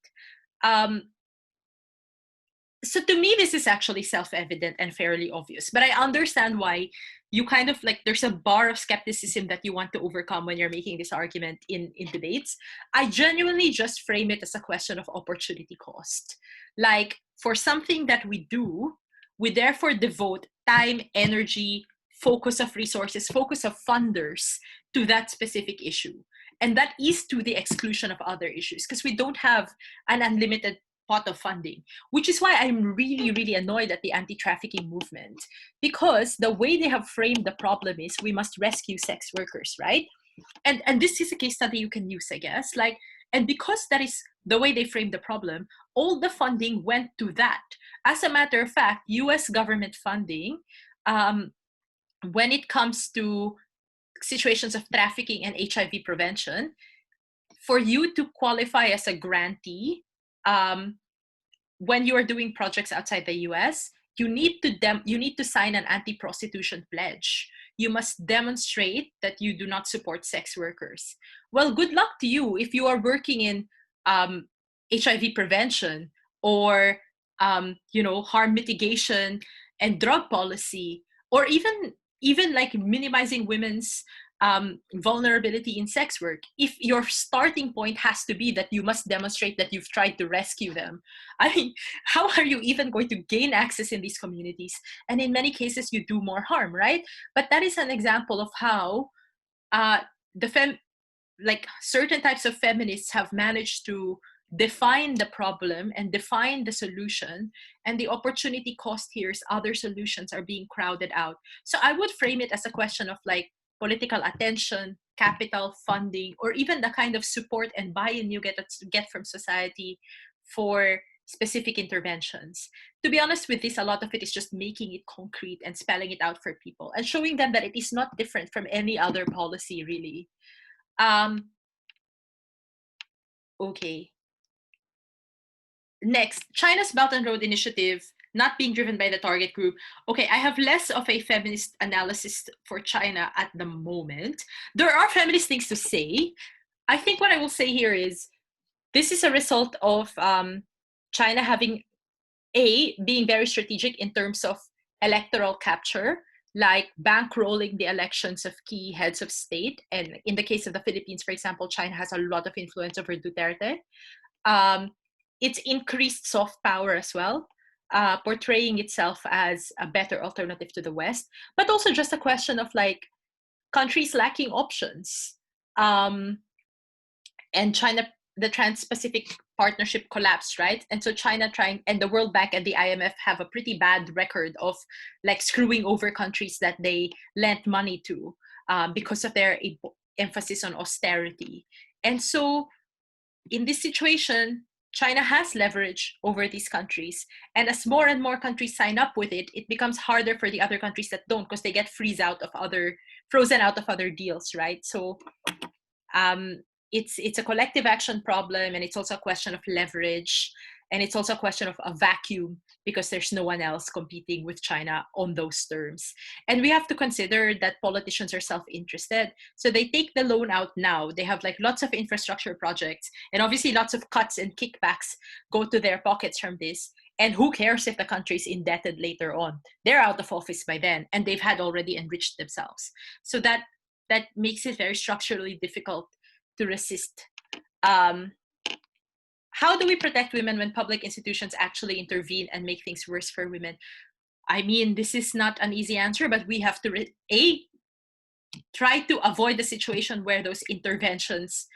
So to me, this is actually self-evident and fairly obvious, but I understand why you kind of like, there's a bar of skepticism that you want to overcome when you're making this argument in debates. I genuinely just frame it as a question of opportunity cost. Like, for something that we do, we therefore devote time, energy, focus of resources, focus of funders to that specific issue. And that is to the exclusion of other issues, because we don't have an unlimited pot of funding, which is why I'm really, really annoyed at the anti-trafficking movement, because the way they have framed the problem is we must rescue sex workers, right? And this is a case study you can use, I guess. Like, and because that is the way they framed the problem, all the funding went to that. As a matter of fact, US government funding, when it comes to situations of trafficking and HIV prevention, for you to qualify as a grantee, when you are doing projects outside the US, you need to sign an anti-prostitution pledge. You must demonstrate that you do not support sex workers. Well, good luck to you if you are working in HIV prevention or harm mitigation and drug policy, or even like minimizing women's vulnerability in sex work. If your starting point has to be that you must demonstrate that you've tried to rescue them, I mean, how are you even going to gain access in these communities? And in many cases, you do more harm, right? But that is an example of how certain types of feminists have managed to define the problem and define the solution, and the opportunity cost here is other solutions are being crowded out. So I would frame it as a question of like political attention, capital, funding, or even the kind of support and buy-in you get from society for specific interventions. To be honest with this, a lot of it is just making it concrete and spelling it out for people and showing them that it is not different from any other policy, really. Okay. Next, China's Belt and Road Initiative not being driven by the target group. Okay, I have less of a feminist analysis for China at the moment. There are feminist things to say. I think what I will say here is this is a result of China having being very strategic in terms of electoral capture, like bankrolling the elections of key heads of state. And in the case of the Philippines, for example, China has a lot of influence over Duterte. It's increased soft power as well, portraying itself as a better alternative to the West, but also just a question of like countries lacking options. And China, the Trans-Pacific Partnership collapsed, right? And so China and the World Bank and the IMF have a pretty bad record of like screwing over countries that they lent money to because of their emphasis on austerity. And so in this situation, China has leverage over these countries. And as more and more countries sign up with it, it becomes harder for the other countries that don't, because they get frozen out of other deals, right? So it's a collective action problem, and it's also a question of leverage, and it's also a question of a vacuum because there's no one else competing with China on those terms. And we have to consider that politicians are self-interested. So they take the loan out now. They have like lots of infrastructure projects, and obviously lots of cuts and kickbacks go to their pockets from this. And who cares if the country's indebted later on? They're out of office by then, and they've had already enriched themselves. So that makes it very structurally difficult to resist. How do we protect women when public institutions actually intervene and make things worse for women? I mean, this is not an easy answer, but we have to try to avoid the situation where those interventions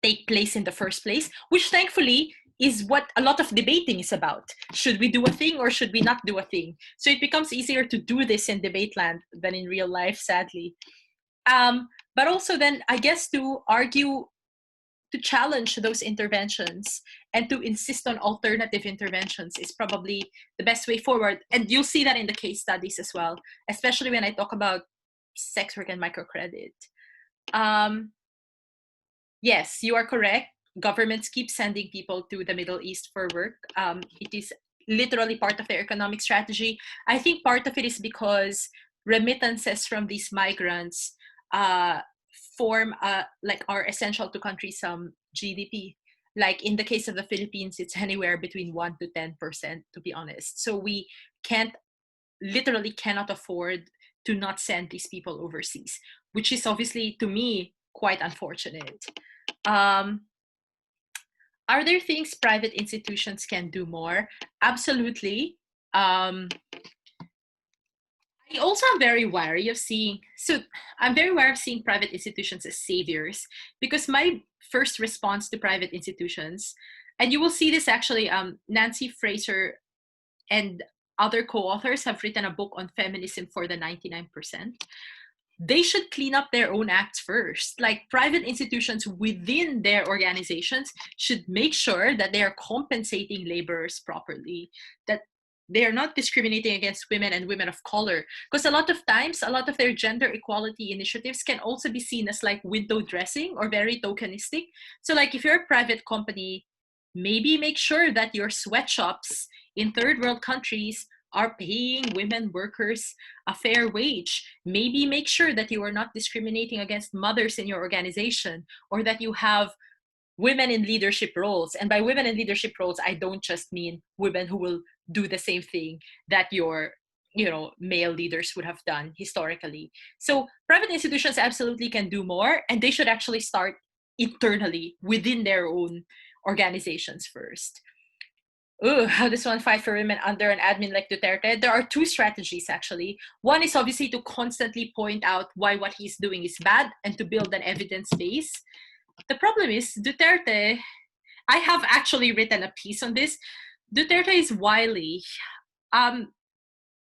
take place in the first place, which thankfully is what a lot of debating is about. Should we do a thing or should we not do a thing? So it becomes easier to do this in debate land than in real life, sadly. But also then, I guess, to argue, to challenge those interventions and to insist on alternative interventions is probably the best way forward. And you'll see that in the case studies as well, especially when I talk about sex work and microcredit. Yes, you are correct. Governments keep sending people to the Middle East for work. It is literally part of their economic strategy. I think part of it is because remittances from these migrants are essential to countries' GDP. Like in the case of the Philippines, it's anywhere between 1% to 10%, to be honest. So we literally cannot afford to not send these people overseas, which is obviously, to me, quite unfortunate. Are there things private institutions can do more? Absolutely. I also am very wary of seeing private institutions as saviors, because my first response to private institutions, and you will see this actually, Nancy Fraser and other co-authors have written a book on feminism for the 99%. They should clean up their own acts first. Like, private institutions within their organizations should make sure that they are compensating laborers properly, that they are not discriminating against women and women of color. Because a lot of times, a lot of their gender equality initiatives can also be seen as like window dressing or very tokenistic. So like, if you're a private company, maybe make sure that your sweatshops in third world countries are paying women workers a fair wage. Maybe make sure that you are not discriminating against mothers in your organization, or that you have women in leadership roles. And by women in leadership roles, I don't just mean women who will do the same thing that your male leaders would have done historically. So private institutions absolutely can do more, and they should actually start internally within their own organizations first. Oh, how does one fight for women under an admin like Duterte? There are two strategies, actually. One is obviously to constantly point out why what he's doing is bad and to build an evidence base. The problem is Duterte, I have actually written a piece on this. Duterte is wily.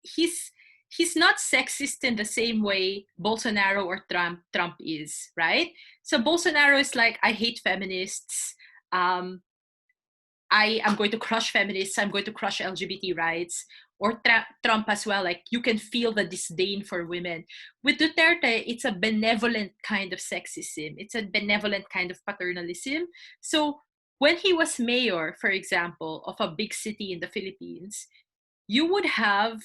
He's not sexist in the same way Bolsonaro or Trump is, right? So Bolsonaro is like, I hate feminists. I am going to crush feminists. I'm going to crush LGBT rights. Or Trump as well, like you can feel the disdain for women. With Duterte, it's a benevolent kind of sexism. It's a benevolent kind of paternalism. So when he was mayor, for example, of a big city in the Philippines, you would have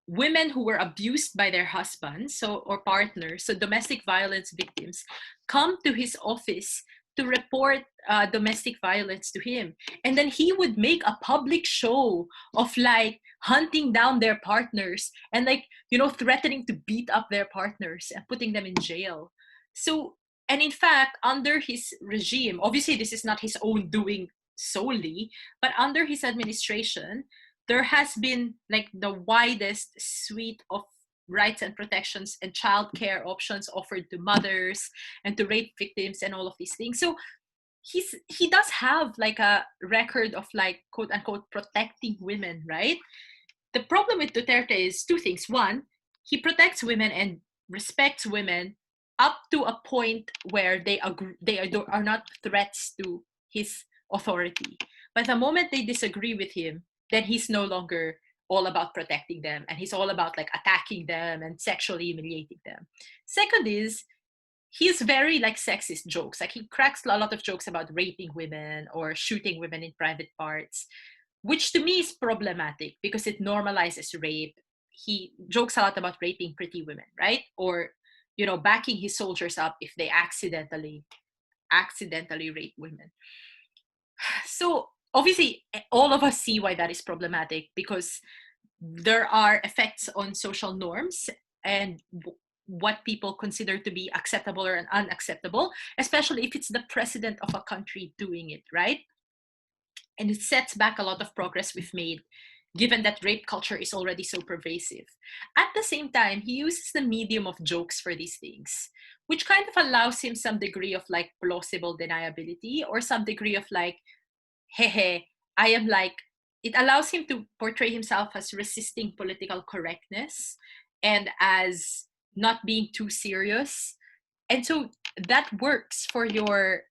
women who were abused by their husbands or partners, so domestic violence victims, come to his office to report domestic violence to him. And then he would make a public show of like hunting down their partners and like, threatening to beat up their partners and putting them in jail. So, and in fact, under his regime, obviously this is not his own doing solely, but under his administration, there has been like the widest suite of rights and protections and childcare options offered to mothers and to rape victims and all of these things. So he does have like a record of like quote unquote protecting women, right? The problem with Duterte is two things. One, he protects women and respects women up to a point where they are not threats to his authority. But the moment they disagree with him, then he's no longer all about protecting them, and he's all about like attacking them and sexually humiliating them. Second is he's very like sexist jokes. Like he cracks a lot of jokes about raping women or shooting women in private parts, which to me is problematic because it normalizes rape. He jokes a lot about raping pretty women, right? Or backing his soldiers up if they accidentally rape women. So obviously all of us see why that is problematic, because there are effects on social norms and what people consider to be acceptable or unacceptable, especially if it's the president of a country doing it, right? And it sets back a lot of progress we've made, given that rape culture is already so pervasive. At the same time, he uses the medium of jokes for these things, which kind of allows him some degree of like plausible deniability, or some degree of like, hey, I am like, it allows him to portray himself as resisting political correctness and as not being too serious. And so that works for your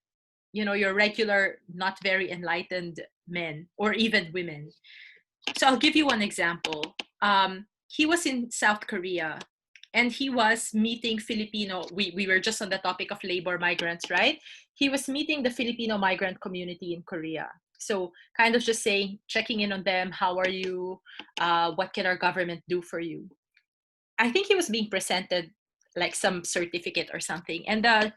regular, not very enlightened men or even women. So I'll give you one example. He was in South Korea and he was meeting Filipino, we were just on the topic of labor migrants, right? He was meeting the Filipino migrant community in Korea. So kind of just saying, checking in on them, how are you? What can our government do for you? I think he was being presented like some certificate or something. And the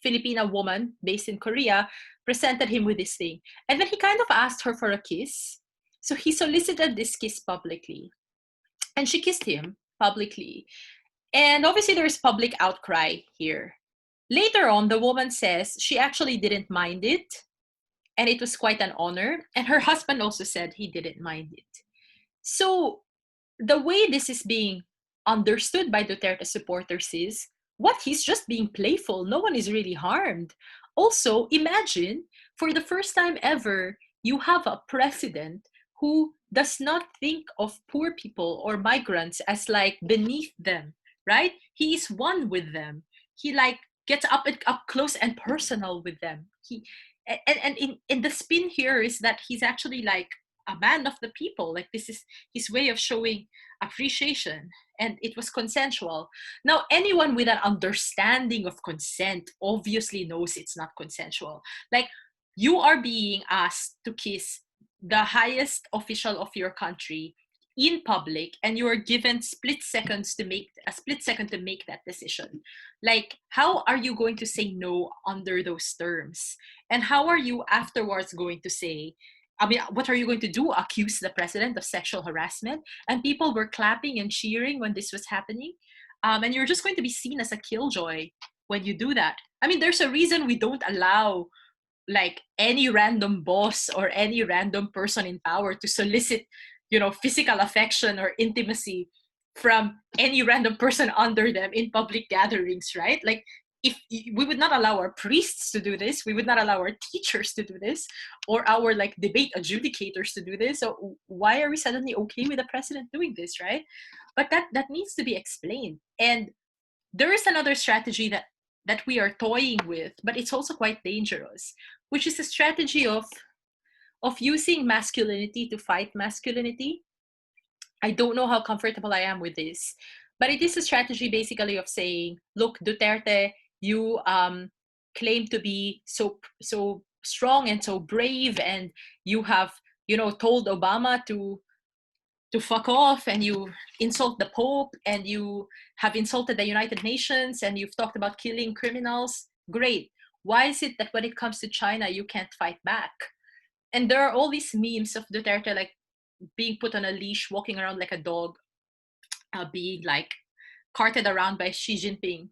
Filipina woman based in Korea presented him with this thing. And then he kind of asked her for a kiss. So he solicited this kiss publicly. And she kissed him publicly. And obviously there's public outcry here. Later on, the woman says she actually didn't mind it. And it was quite an honor. And her husband also said he didn't mind it. So the way this is being understood by Duterte supporters is, what, he's just being playful. No one is really harmed. Also, imagine, for the first time ever, you have a president who does not think of poor people or migrants as like beneath them, right? He is one with them. He like gets up close and personal with them. And in the spin here is that he's actually like a man of the people. Like this is his way of showing appreciation, and it was consensual. Now, anyone with an understanding of consent obviously knows it's not consensual. Like, you are being asked to kiss the highest official of your country in public, and you are given a split second to make that decision. Like, how are you going to say no under those terms? And how are you afterwards going to say, I mean, what are you going to do? Accuse the president of sexual harassment? And people were clapping and cheering when this was happening. And you're just going to be seen as a killjoy when you do that. I mean, there's a reason we don't allow like any random boss or any random person in power to solicit, physical affection or intimacy from any random person under them in public gatherings, right? Like, if we would not allow our priests to do this, we would not allow our teachers to do this, or our like debate adjudicators to do this. So why are we suddenly okay with the president doing this, right? But that needs to be explained. And there is another strategy that we are toying with, but it's also quite dangerous, which is a strategy of using masculinity to fight masculinity. I don't know how comfortable I am with this, but it is a strategy basically of saying, look, Duterte, you claim to be so strong and so brave, and you have told Obama to fuck off, and you insult the Pope, and you have insulted the United Nations, and you've talked about killing criminals. Great. Why is it that when it comes to China, you can't fight back? And there are all these memes of Duterte like being put on a leash, walking around like a dog, being like carted around by Xi Jinping.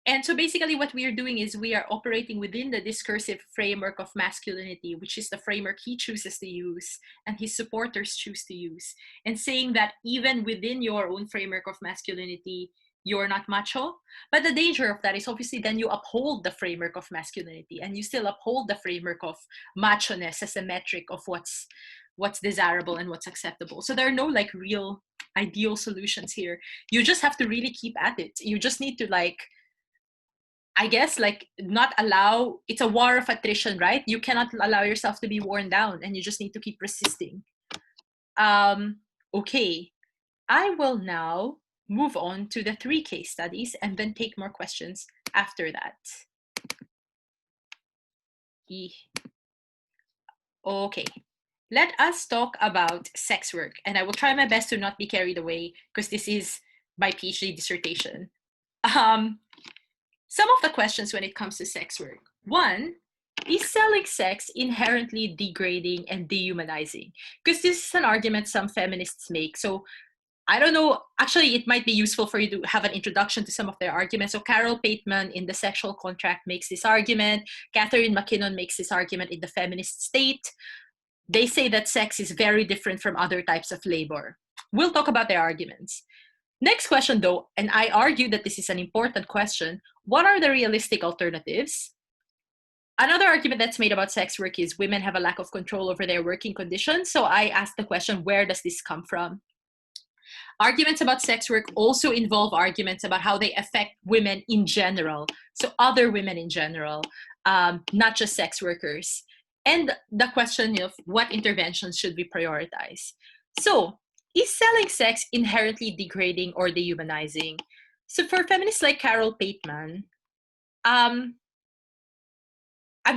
And so basically what we are doing is we are operating within the discursive framework of masculinity, which is the framework he chooses to use and his supporters choose to use, and saying that even within your own framework of masculinity, you're not macho. But the danger of that is obviously then you uphold the framework of masculinity and you still uphold the framework of macho-ness as a metric of what's desirable and what's acceptable. So there are no like real ideal solutions here. You just have to really keep at it. You just need to like, I guess, like, not allow, it's a war of attrition, right? You cannot allow yourself to be worn down, and you just need to keep resisting. Okay, I will now move on to the 3 case studies and then take more questions after that. Okay, let us talk about sex work, and I will try my best to not be carried away because this is my PhD dissertation. Some of the questions when it comes to sex work. 1, is selling sex inherently degrading and dehumanizing? Because this is an argument some feminists make. So I don't know, actually it might be useful for you to have an introduction to some of their arguments. So Carol Pateman in The Sexual Contract makes this argument. Catherine McKinnon makes this argument in The Feminist State. They say that sex is very different from other types of labor. We'll talk about their arguments. Next question though, and I argue that this is an important question, what are the realistic alternatives? Another argument that's made about sex work is women have a lack of control over their working conditions. So I asked the question, where does this come from? Arguments about sex work also involve arguments about how they affect women in general. So other women in general, not just sex workers. And the question of what interventions should we prioritize? So, is selling sex inherently degrading or dehumanizing? So for feminists like Carol Pateman, I'm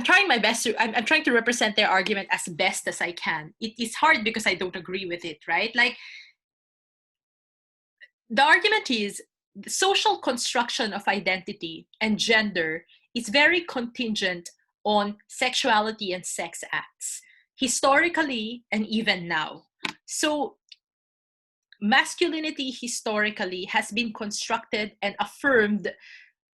trying my best to, I'm trying to represent their argument as best as I can. It is hard because I don't agree with it, right? Like, the argument is the social construction of identity and gender is very contingent on sexuality and sex acts, historically and even now. So masculinity historically has been constructed and affirmed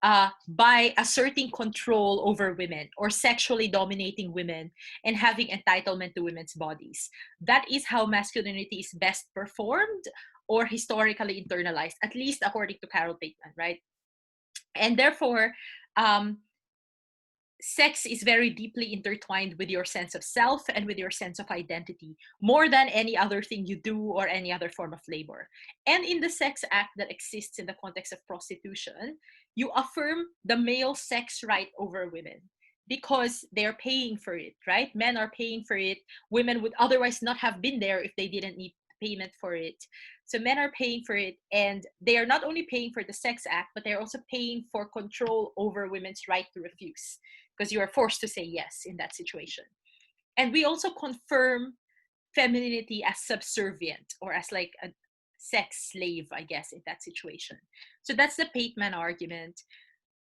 by asserting control over women or sexually dominating women and having entitlement to women's bodies. That is how masculinity is best performed or historically internalized, at least according to Carol Pateman, right? And therefore, sex is very deeply intertwined with your sense of self and with your sense of identity, more than any other thing you do or any other form of labor. And in the sex act that exists in the context of prostitution, you affirm the male sex right over women because they're paying for it, right? Men are paying for it. Women would otherwise not have been there if they didn't need payment for it. So men are paying for it, and they are not only paying for the sex act, but they're also paying for control over women's right to refuse, because you are forced to say yes in that situation. And we also confirm femininity as subservient, or as like a sex slave, I guess, in that situation. So that's the Pateman argument.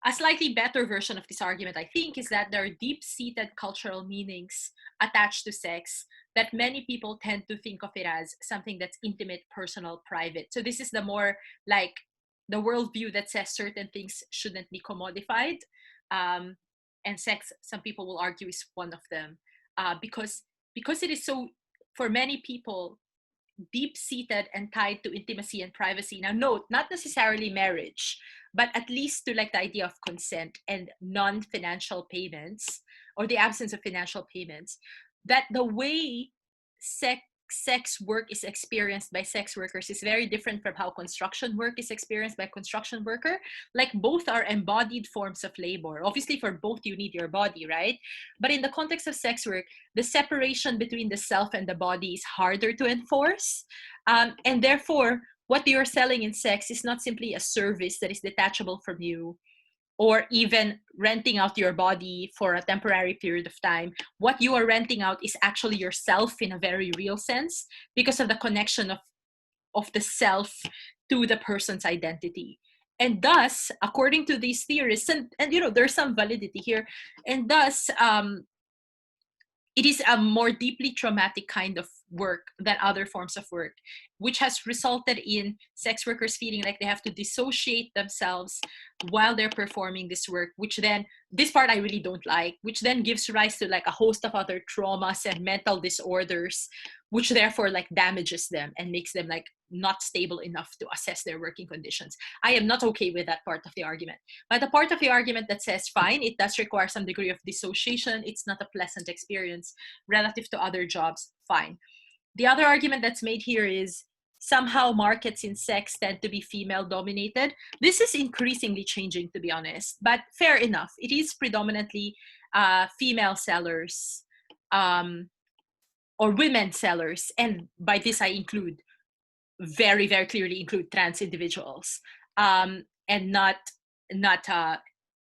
A slightly better version of this argument, I think, is that there are deep-seated cultural meanings attached to sex that many people tend to think of it as something that's intimate, personal, private. So this is the more like the worldview that says certain things shouldn't be commodified. Um, and sex, some people will argue, is one of them, because it is so, for many people, deep-seated and tied to intimacy and privacy. Now note, not necessarily marriage, but at least to like the idea of consent and non-financial payments, or the absence of financial payments, that the way sex work is experienced by sex workers is very different from how construction work is experienced by a construction worker. Like, both are embodied forms of labor. Obviously, for both you need your body, right? But in the context of sex work, the separation between the self and the body is harder to enforce. And therefore, what you're selling in sex is not simply a service that is detachable from you, or even renting out your body for a temporary period of time. What you are renting out is actually yourself in a very real sense, because of the connection of the self to the person's identity. And thus, according to these theorists, and you know, there's some validity here, and thus, it is a more deeply traumatic kind of work than other forms of work, which has resulted in sex workers feeling like they have to dissociate themselves while they're performing this work, which then, this part I really don't like, which then gives rise to like a host of other traumas and mental disorders, which therefore like damages them and makes them like not stable enough to assess their working conditions. I am not okay with that part of the argument. But the part of the argument that says, fine, it does require some degree of dissociation, it's not a pleasant experience relative to other jobs, fine. The other argument that's made here is somehow markets in sex tend to be female dominated. This is increasingly changing, to be honest, but fair enough. It is predominantly female sellers, or women sellers. And by this, I include, very, very clearly include trans individuals, and not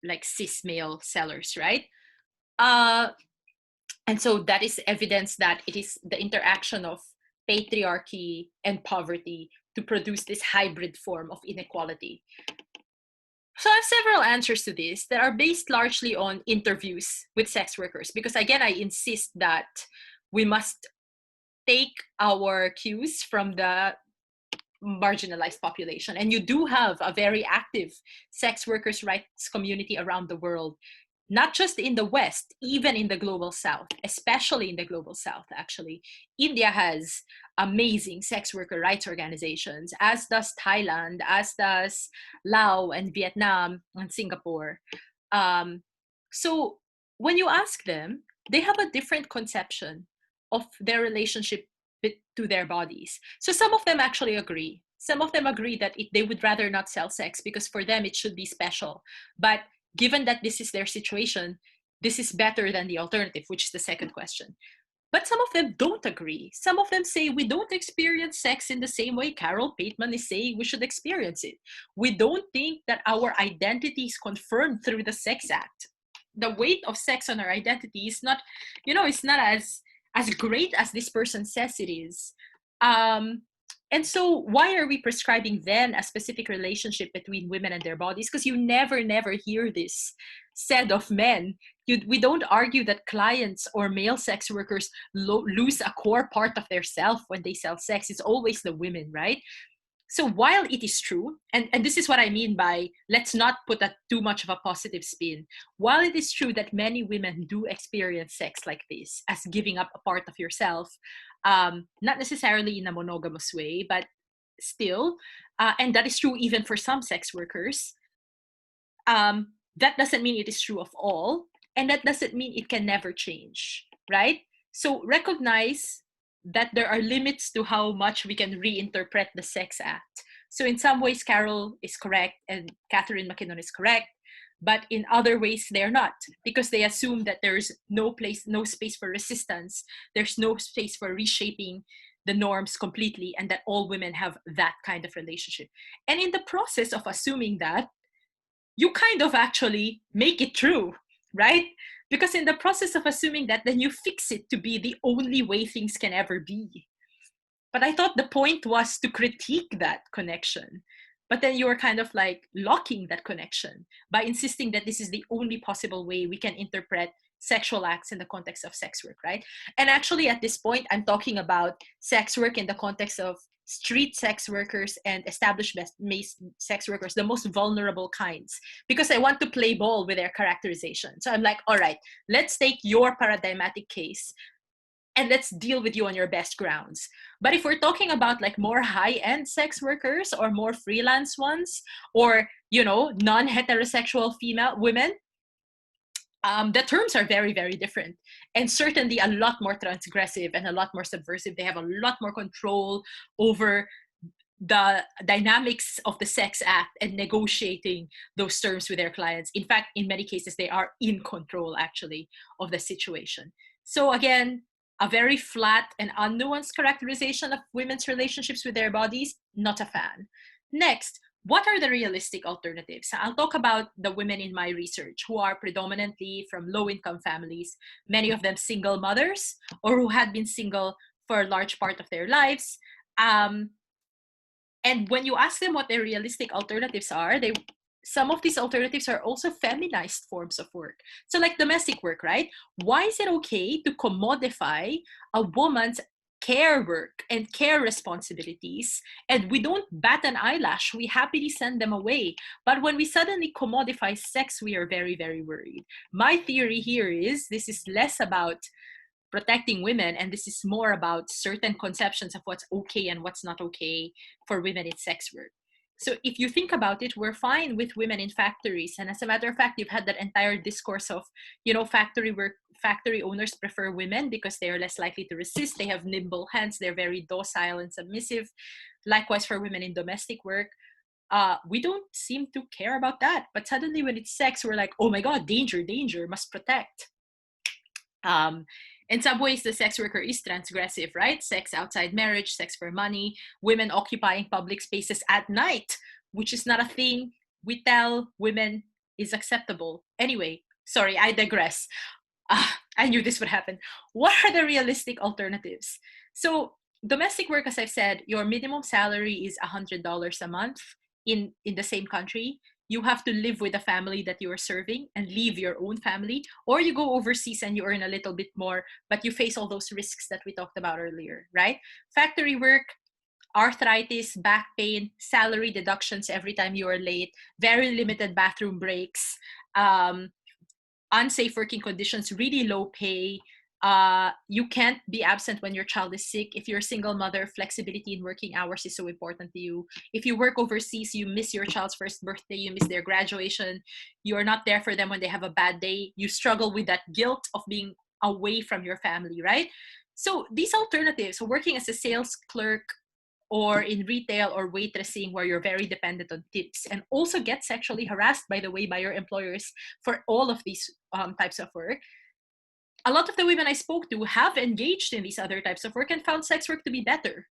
like cis male sellers, right? And so that is evidence that it is the interaction of patriarchy and poverty to produce this hybrid form of inequality. So I have several answers to this that are based largely on interviews with sex workers, because again, I insist that we must take our cues from the marginalized population. And you do have a very active sex workers' rights community around the world, not just in the West, even in the global South, especially in the global South, actually. India has amazing sex worker rights organizations, as does Thailand, as does Laos and Vietnam and Singapore. So when you ask them, they have a different conception of their relationship to their bodies. So some of them actually agree. Some of them agree that they would rather not sell sex because for them it should be special. But given that this is their situation, this is better than the alternative, which is the second question. But some of them don't agree. Some of them say we don't experience sex in the same way Carol Pateman is saying we should experience it. We don't think that our identity is confirmed through the Sex Act. The weight of sex on our identity is not, it's not as great as this person says it is. And so why are we prescribing then a specific relationship between women and their bodies? Because you never hear this said of men. We don't argue that clients or male sex workers lose a core part of their self when they sell sex. It's always the women, right? So while it is true, and this is what I mean by let's not put too much of a positive spin, while it is true that many women do experience sex like this as giving up a part of yourself, not necessarily in a monogamous way, but still, and that is true even for some sex workers, that doesn't mean it is true of all, and that doesn't mean it can never change, right? So recognize that there are limits to how much we can reinterpret the Sex Act. So in some ways, Carol is correct and Catherine McKinnon is correct, but in other ways they're not, because they assume that there's no space for resistance, there's no space for reshaping the norms completely, and that all women have that kind of relationship. And in the process of assuming that, you kind of actually make it true, right? Because in the process of assuming that, then you fix it to be the only way things can ever be. But I thought the point was to critique that connection. But then you're kind of like locking that connection by insisting that this is the only possible way we can interpret sexual acts in the context of sex work, right? And actually, at this point, I'm talking about sex work in the context of street sex workers and established sex workers, the most vulnerable kinds, because I want to play ball with their characterization. So I'm like, all right, let's take your paradigmatic case and let's deal with you on your best grounds. But if we're talking about like more high-end sex workers or more freelance ones, or, you know, non-heterosexual female women, the terms are very, very different, and certainly a lot more transgressive and a lot more subversive. They have a lot more control over the dynamics of the sex act and negotiating those terms with their clients. In fact, in many cases, they are in control actually of the situation. So again, a very flat and unnuanced characterization of women's relationships with their bodies, not a fan. Next, what are the realistic alternatives? I'll talk about the women in my research who are predominantly from low-income families, many of them single mothers, or who had been single for a large part of their lives. And when you ask them what their realistic alternatives are, some of these alternatives are also feminized forms of work. So like domestic work, right? Why is it okay to commodify a woman's care work and care responsibilities, and we don't bat an eyelash, we happily send them away? But when we suddenly commodify sex, we are very, very worried. My theory here is this is less about protecting women, and this is more about certain conceptions of what's okay and what's not okay for women in sex work. So if you think about it, we're fine with women in factories. And as a matter of fact, you've had that entire discourse of, you know, factory work, factory owners prefer women because they are less likely to resist. They have nimble hands. They're very docile and submissive. Likewise for women in domestic work. We don't seem to care about that. But suddenly when it's sex, we're like, oh my God, danger, danger, must protect. In some ways, the sex worker is transgressive, right? Sex outside marriage, sex for money, women occupying public spaces at night, which is not a thing we tell women is acceptable. Anyway, sorry, I digress. I knew this would happen. What are the realistic alternatives? So domestic work, as I've said, your minimum salary is $100 a month in the same country. You have to live with the family that you are serving and leave your own family, or you go overseas and you earn a little bit more, but you face all those risks that we talked about earlier, right? Factory work, arthritis, back pain, salary deductions every time you are late, very limited bathroom breaks, unsafe working conditions, really low pay. You can't be absent when your child is sick. If you're a single mother, flexibility in working hours is so important to you. If you work overseas, you miss your child's first birthday, you miss their graduation, you're not there for them when they have a bad day, you struggle with that guilt of being away from your family, right? So these alternatives, working as a sales clerk or in retail or waitressing, where you're very dependent on tips and also get sexually harassed, by the way, by your employers for all of these types of work. A lot of the women I spoke to have engaged in these other types of work and found sex work to be better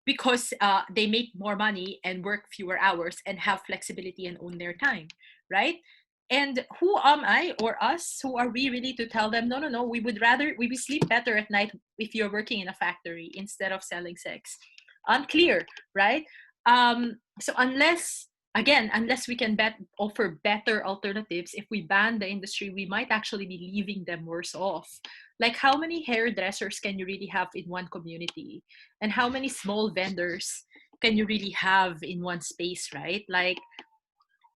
because they make more money and work fewer hours and have flexibility and own their time, right? And who am I or us, who are we really to tell them, no, we would sleep better at night if you're working in a factory instead of selling sex? Unclear, right? So unless we can offer better alternatives, if we ban the industry, we might actually be leaving them worse off. Like, how many hairdressers can you really have in one community? And how many small vendors can you really have in one space, right? Like,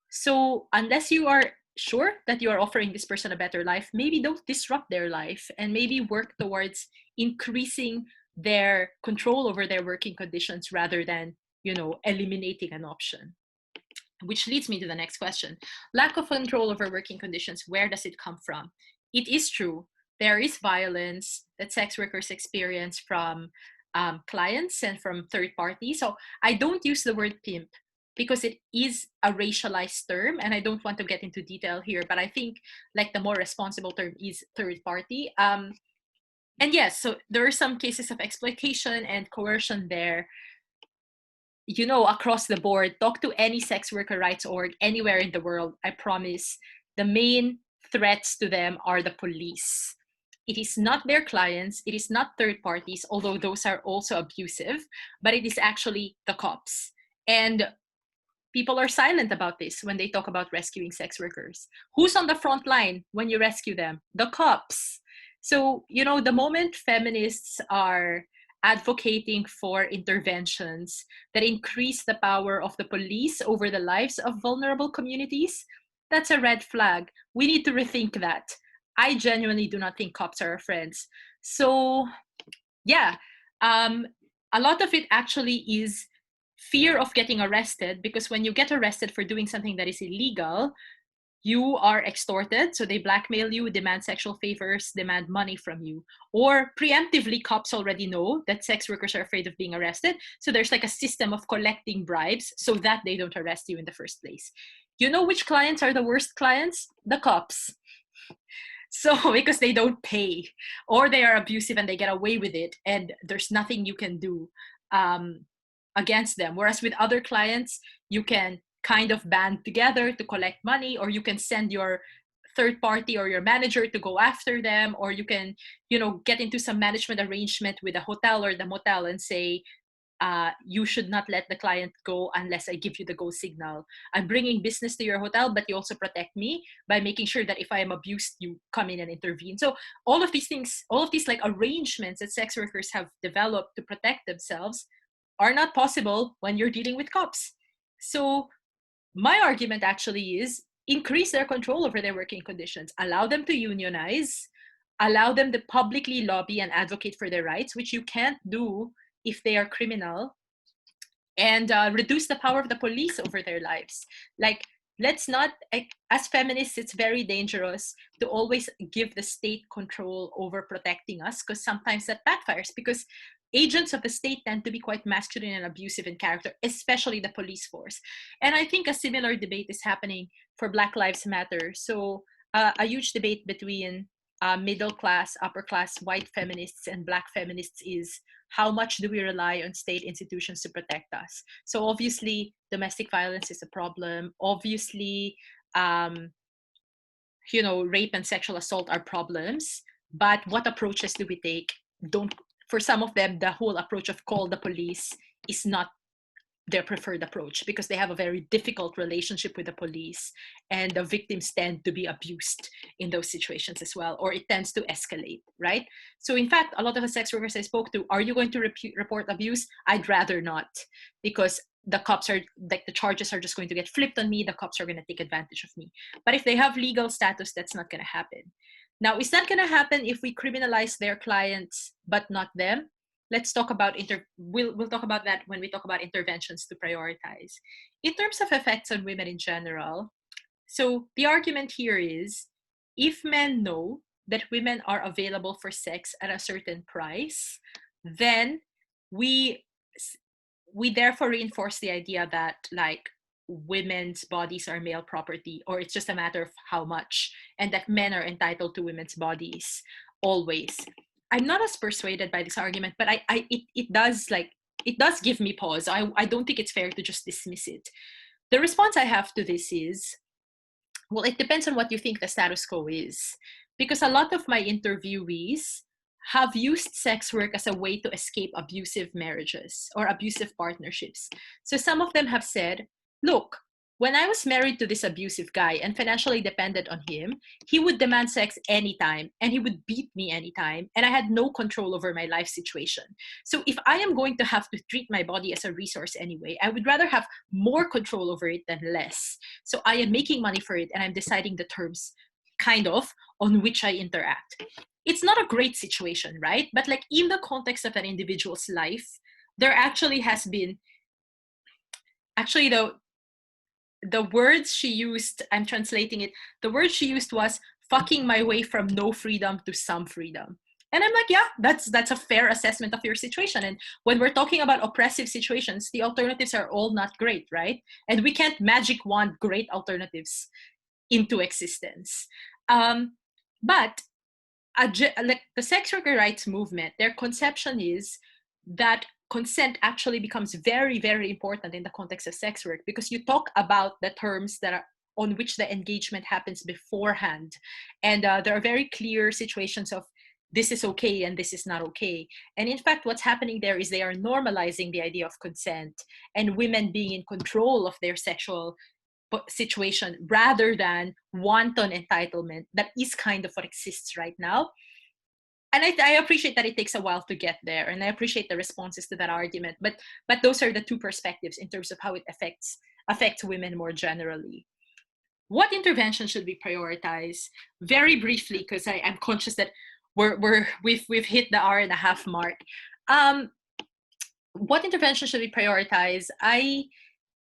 so unless you are sure that you are offering this person a better life, maybe don't disrupt their life and maybe work towards increasing their control over their working conditions rather than, eliminating an option. Which leads me to the next question. Lack of control over working conditions, where does it come from? It is true. There is violence that sex workers experience from clients and from third parties. So I don't use the word pimp because it is a racialized term, and I don't want to get into detail here, but I think like the more responsible term is third party. And yes, so there are some cases of exploitation and coercion there. Across the board, talk to any sex worker rights org anywhere in the world. I promise the main threats to them are the police. It is not their clients, it is not third parties, although those are also abusive, but it is actually the cops. And people are silent about this when they talk about rescuing sex workers. Who's on the front line when you rescue them? The cops. So, the moment feminists are advocating for interventions that increase the power of the police over the lives of vulnerable communities, that's a red flag. We need to rethink that. I genuinely do not think cops are our friends. So, yeah, a lot of it actually is fear of getting arrested, because when you get arrested for doing something that is illegal, you are extorted. So they blackmail you, demand sexual favors, demand money from you. Or preemptively, cops already know that sex workers are afraid of being arrested. So there's like a system of collecting bribes so that they don't arrest you in the first place. You know which clients are the worst clients? The cops. So because they don't pay, or they are abusive and they get away with it, and there's nothing you can do against them. Whereas with other clients, you can kind of band together to collect money, or you can send your third party or your manager to go after them, or you can, get into some management arrangement with a hotel or the motel and say, you should not let the client go unless I give you the go signal. I'm bringing business to your hotel, but you also protect me by making sure that if I am abused, you come in and intervene. So all of these things, all of these like arrangements that sex workers have developed to protect themselves are not possible when you're dealing with cops. So my argument actually is increase their control over their working conditions, allow them to unionize, allow them to publicly lobby and advocate for their rights, which you can't do if they are criminal, and reduce the power of the police over their lives. Like, let's not, as feminists, it's very dangerous to always give the state control over protecting us, because sometimes that backfires, because agents of the state tend to be quite masculine and abusive in character, especially the police force. And I think a similar debate is happening for Black Lives Matter. So a huge debate between middle class, upper class, white feminists and Black feminists is, how much do we rely on state institutions to protect us? So obviously, domestic violence is a problem. Obviously, rape and sexual assault are problems. But what approaches do we take? For some of them, the whole approach of call the police is not their preferred approach, because they have a very difficult relationship with the police, and the victims tend to be abused in those situations as well, or it tends to escalate, right? So in fact, a lot of the sex workers I spoke to, are you going to report abuse? I'd rather not, because the cops are, like, the charges are just going to get flipped on me, the cops are going to take advantage of me. But if they have legal status, that's not going to happen. Now, is that going to happen if we criminalize their clients but not them? Let's talk about we'll talk about that when we talk about interventions to prioritize. In terms of effects on women in general, so the argument here is, if men know that women are available for sex at a certain price, then we therefore reinforce the idea that, like, women's bodies are male property, or it's just a matter of how much, and that men are entitled to women's bodies always. I'm not as persuaded by this argument, but it does give me pause. I don't think it's fair to just dismiss it. The response I have to this is, well, it depends on what you think the status quo is, because a lot of my interviewees have used sex work as a way to escape abusive marriages or abusive partnerships. So some of them have said, look, when I was married to this abusive guy and financially dependent on him, he would demand sex anytime and he would beat me anytime, and I had no control over my life situation. So if I am going to have to treat my body as a resource anyway, I would rather have more control over it than less. So I am making money for it and I'm deciding the terms, kind of, on which I interact. It's not a great situation, right? But like, in the context of an individual's life, there actually has been, actually though, the words she used, I'm translating it, the word she used was fucking my way from no freedom to some freedom. And I'm like, yeah, that's a fair assessment of your situation. And when we're talking about oppressive situations, the alternatives are all not great, right? And we can't magic wand great alternatives into existence. But like the sex worker rights movement, their conception is that consent actually becomes very, very important in the context of sex work, because you talk about the terms that on which the engagement happens beforehand. And there are very clear situations of this is okay and this is not okay. And in fact, what's happening there is they are normalizing the idea of consent and women being in control of their sexual situation rather than wanton entitlement that is kind of what exists right now. And I appreciate that it takes a while to get there, and I appreciate the responses to that argument, but those are the two perspectives in terms of how it affects women more generally. What intervention should we prioritize? Very briefly, because I'm conscious that we've hit the hour and a half mark. What intervention should we prioritize?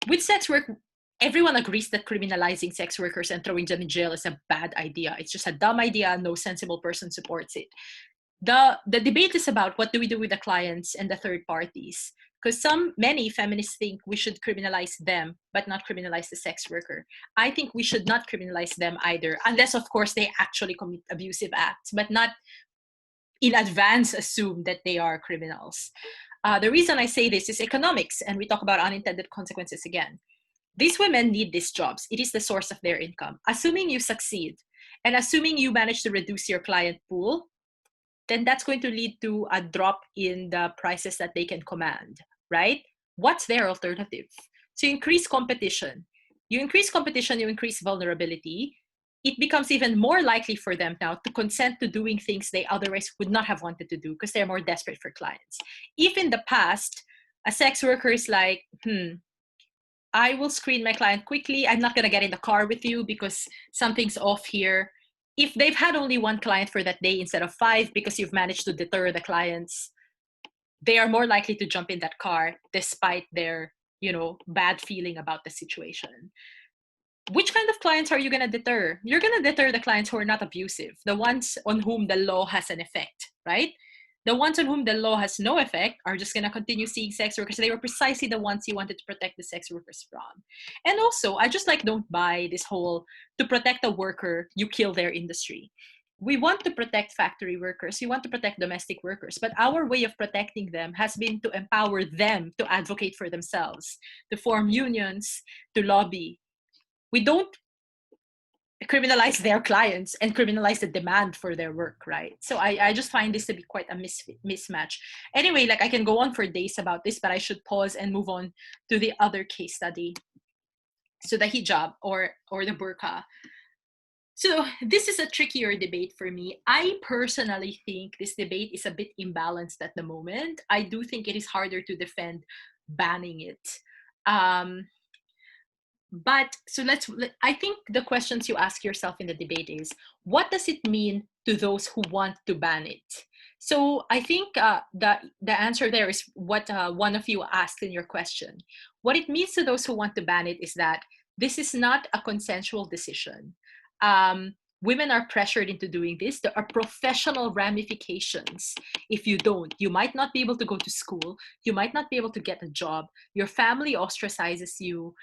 With sex work, everyone agrees that criminalizing sex workers and throwing them in jail is a bad idea. It's just a dumb idea. No sensible person supports it. The debate is about what do we do with the clients and the third parties, because many feminists think we should criminalize them but not criminalize the sex worker. I think we should not criminalize them either, unless of course they actually commit abusive acts, but not in advance assume that they are criminals. The reason I say this is economics, and we talk about unintended consequences again. These women need these jobs. It is the source of their income. Assuming you succeed and assuming you manage to reduce your client pool, then that's going to lead to a drop in the prices that they can command, right? What's their alternative? So you increase competition. You increase vulnerability. It becomes even more likely for them now to consent to doing things they otherwise would not have wanted to do because they're more desperate for clients. If in the past, a sex worker is like, I will screen my client quickly. I'm not going to get in the car with you because something's off here. If they've had only one client for that day instead of 5 because you've managed to deter the clients, they are more likely to jump in that car despite their, bad feeling about the situation. Which kind of clients are you going to deter? You're going to deter the clients who are not abusive, the ones on whom the law has an effect, right? The ones on whom the law has no effect are just going to continue seeing sex workers. They were precisely the ones you wanted to protect the sex workers from. And also, I just don't buy this whole, to protect a worker, you kill their industry. We want to protect factory workers. We want to protect domestic workers. But our way of protecting them has been to empower them to advocate for themselves, to form unions, to lobby. We don't criminalize their clients and criminalize the demand for their work, right? So I just find this to be quite a mismatch. Anyway, I can go on for days about this, but I should pause and move on to the other case study. So the hijab or the burqa. So this is a trickier debate for me. I personally think this debate is a bit imbalanced at the moment. I do think it is harder to defend banning it. But so I think the questions you ask yourself in the debate is, what does it mean to those who want to ban it? So I think the answer there is what one of you asked in your question. What it means to those who want to ban it is that this is not a consensual decision. Women are pressured into doing this. There are professional ramifications. If you don't, you might not be able to go to school. You might not be able to get a job. Your family ostracizes you.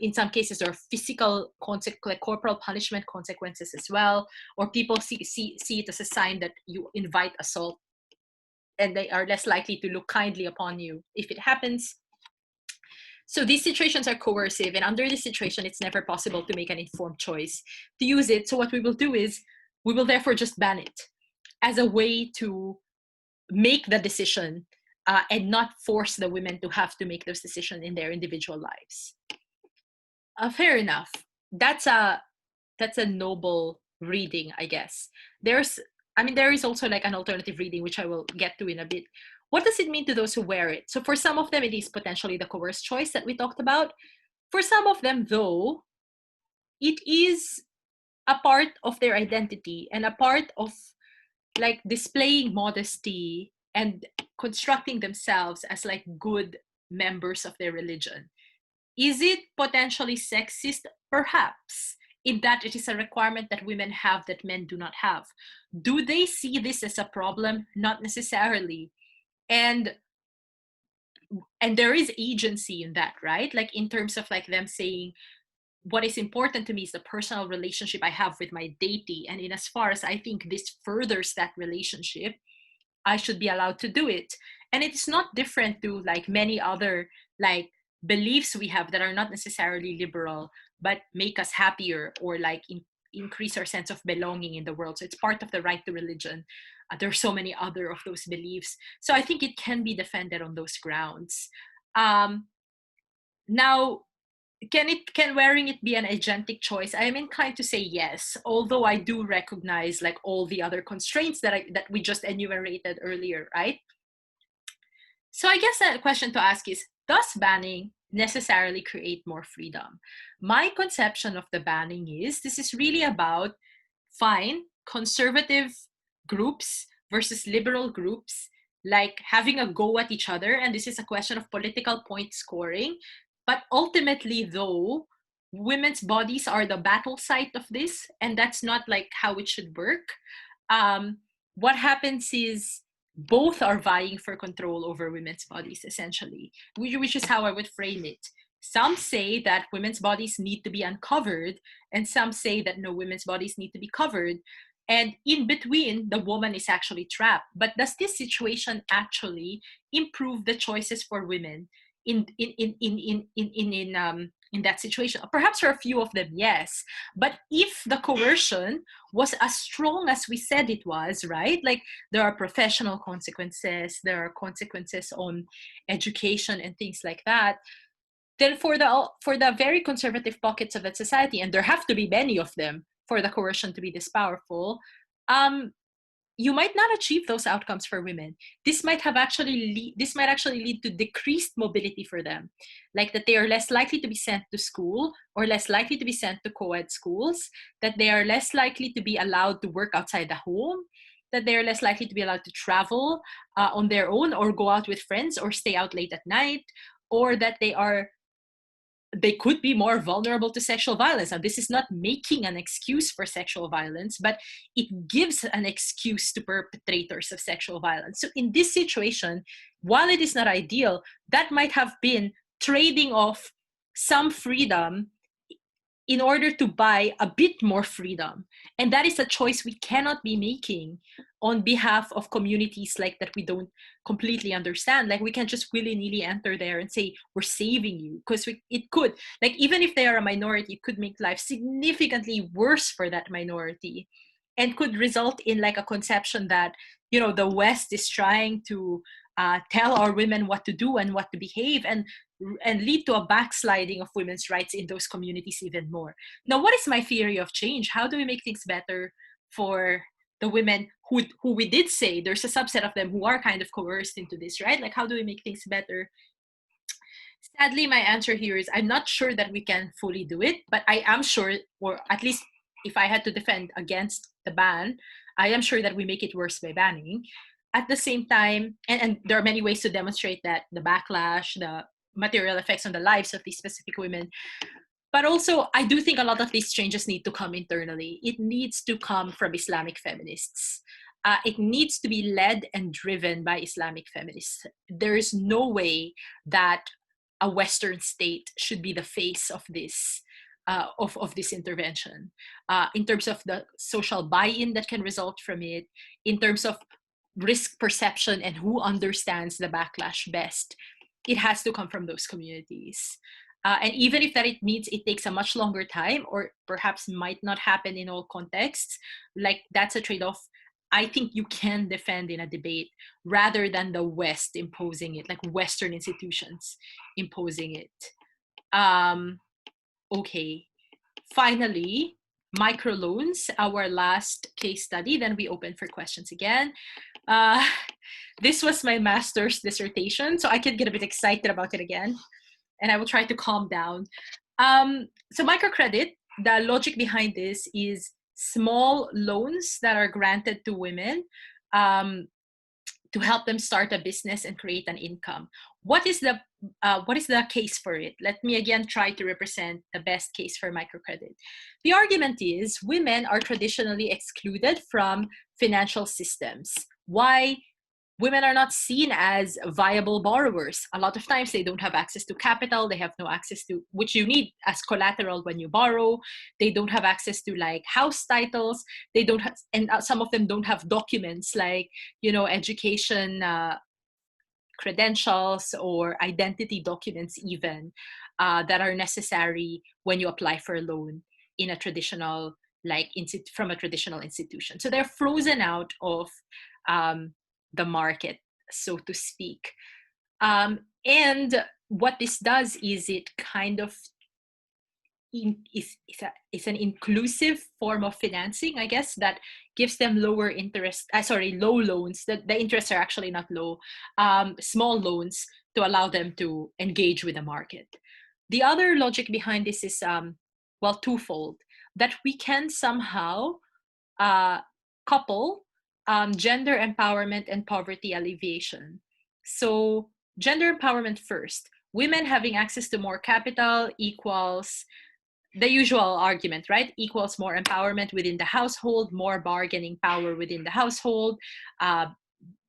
In some cases, there are physical, corporal punishment consequences as well. Or people see it as a sign that you invite assault, and they are less likely to look kindly upon you if it happens. So these situations are coercive, and under this situation, it's never possible to make an informed choice to use it. So what we will do is we will therefore just ban it as a way to make the decision and not force the women to have to make those decisions in their individual lives. Fair enough. That's a noble reading, I guess. There is also an alternative reading, which I will get to in a bit. What does it mean to those who wear it? So for some of them, it is potentially the coerced choice that we talked about. For some of them, though, it is a part of their identity and a part of displaying modesty and constructing themselves as good members of their religion. Is it potentially sexist? Perhaps, in that it is a requirement that women have that men do not have. Do they see this as a problem? Not necessarily. And there is agency in that, right? In terms of them saying, what is important to me is the personal relationship I have with my deity. And in as far as I think this furthers that relationship, I should be allowed to do it. And it's not different to many other beliefs we have that are not necessarily liberal, but make us happier or like increase our sense of belonging in the world. So it's part of the right to religion. There are so many other of those beliefs. So I think it can be defended on those grounds. Now, can wearing it be an agentic choice? I am inclined to say yes, although I do recognize like all the other constraints that we just enumerated earlier, right? So I guess a question to ask is, does banning necessarily create more freedom? My conception of the banning is this is really about fine conservative groups versus liberal groups like having a go at each other, and this is a question of political point scoring. But ultimately, though, women's bodies are the battle site of this, and that's not like how it should work. What happens is both are vying for control over women's bodies, essentially, which is how I would frame it. Some say that women's bodies need to be uncovered, and some say that no, women's bodies need to be covered. And in between, the woman is actually trapped. But does this situation actually improve the choices for women in that situation? Perhaps for a few of them, yes. But if the coercion was as strong as we said it was, right? Like there are professional consequences, there are consequences on education and things like that. Then for the very conservative pockets of that society, and there have to be many of them for the coercion to be this powerful, you might not achieve those outcomes for women. This might actually lead to decreased mobility for them, like that they are less likely to be sent to school or less likely to be sent to co-ed schools, that they are less likely to be allowed to work outside the home, that they are less likely to be allowed to travel on their own or go out with friends or stay out late at night, or that they could be more vulnerable to sexual violence. Now, this is not making an excuse for sexual violence, but it gives an excuse to perpetrators of sexual violence. So in this situation, while it is not ideal, that might have been trading off some freedom in order to buy a bit more freedom. And that is a choice we cannot be making on behalf of communities like that we don't completely understand. Like we can't just willy-nilly enter there and say, we're saving you, because it could, like even if they are a minority, it could make life significantly worse for that minority and could result in like a conception that, the West is trying to tell our women what to do and what to behave, and lead to a backsliding of women's rights in those communities even more. Now, what is my theory of change? How do we make things better for the women who we did say there's a subset of them who are kind of coerced into this, right? Like, how do we make things better? Sadly, my answer here is I'm not sure that we can fully do it, but I am sure, or at least if I had to defend against the ban, I am sure that we make it worse by banning. At the same time, and there are many ways to demonstrate that, the backlash, the material effects on the lives of these specific women. But also, I do think a lot of these changes need to come internally. It needs to come from Islamic feminists. It needs to be led and driven by Islamic feminists. There is no way that a Western state should be the face of this of this intervention, in terms of the social buy-in that can result from it, in terms of risk perception and who understands the backlash best. It has to come from those communities. And even if that it means it takes a much longer time or perhaps might not happen in all contexts, like that's a trade-off I think you can defend in a debate rather than the West imposing it, like Western institutions imposing it. Okay, finally, microloans, our last case study, then we open for questions again. This was my master's dissertation, so I can get a bit excited about it again, and I will try to calm down. So microcredit, the logic behind this is small loans that are granted to women to help them start a business and create an income. What is the case for it? Let me again try to represent the best case for microcredit. The argument is women are traditionally excluded from financial systems. Why? Women are not seen as viable borrowers. A lot of times they don't have access to capital. They have no access to, which you need as collateral when you borrow. They don't have access to like house titles. They don't have, and some of them don't have documents like, education credentials or identity documents even. that are necessary when you apply for a loan in a traditional, from a traditional institution. So they're frozen out of the market, so to speak. And what this does is it kind of is an inclusive form of financing, I guess, that gives them low loans. The interests are actually not low, small loans to allow them to engage with the market. The other logic behind this is, twofold, that we can somehow couple gender empowerment and poverty alleviation. So gender empowerment first. Women having access to more capital equals the usual argument, right? Equals more empowerment within the household, more bargaining power within the household,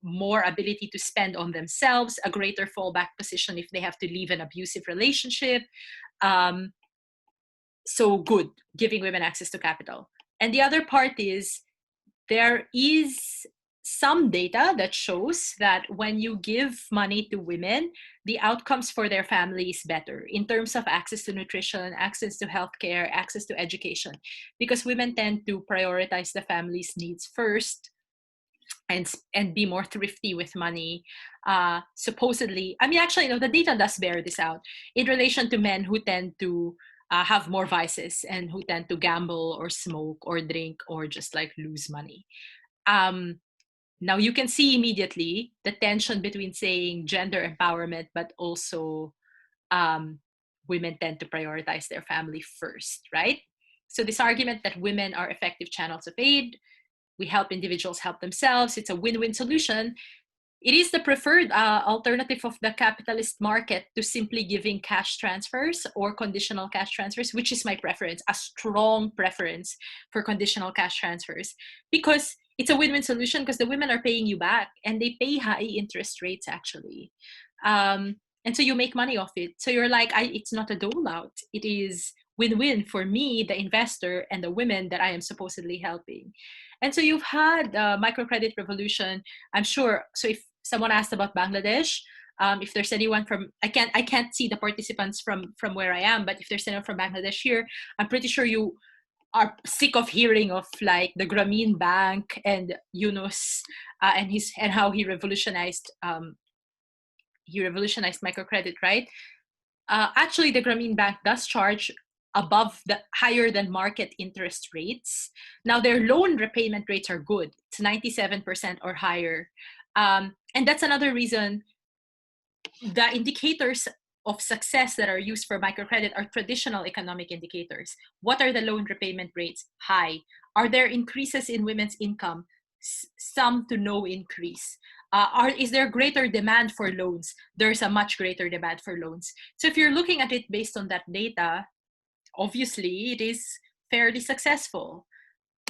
more ability to spend on themselves, a greater fallback position if they have to leave an abusive relationship. So good, giving women access to capital. And the other part is there is some data that shows that when you give money to women, the outcomes for their family is better in terms of access to nutrition, access to healthcare, access to education, because women tend to prioritize the family's needs first and be more thrifty with money. Supposedly, actually, the data does bear this out in relation to men who tend to have more vices and who tend to gamble or smoke or drink or just lose money. Now you can see immediately the tension between saying gender empowerment, but also women tend to prioritize their family first, right? So this argument that women are effective channels of aid, we help individuals help themselves, it's a win-win solution. It is the preferred alternative of the capitalist market to simply giving cash transfers or conditional cash transfers, which is my preference, a strong preference for conditional cash transfers, because it's a win-win solution because the women are paying you back and they pay high interest rates actually. And so you make money off it. So you're it's not a dole out. It is win-win for me, the investor, and the women that I am supposedly helping. And so you've had microcredit revolution, I'm sure. So if someone asked about Bangladesh, if there's anyone from, I can't see the participants from where I am, but if there's anyone from Bangladesh here, I'm pretty sure you are sick of hearing of the Grameen Bank and Yunus and how he revolutionized microcredit, right? Actually, the Grameen Bank does charge higher than market interest rates. Now their loan repayment rates are good. It's 97% or higher. And that's another reason the indicators of success that are used for microcredit are traditional economic indicators. What are the loan repayment rates? High. Are there increases in women's income? Some to no increase. Is there greater demand for loans? There's a much greater demand for loans. So if you're looking at it based on that data, obviously it is fairly successful.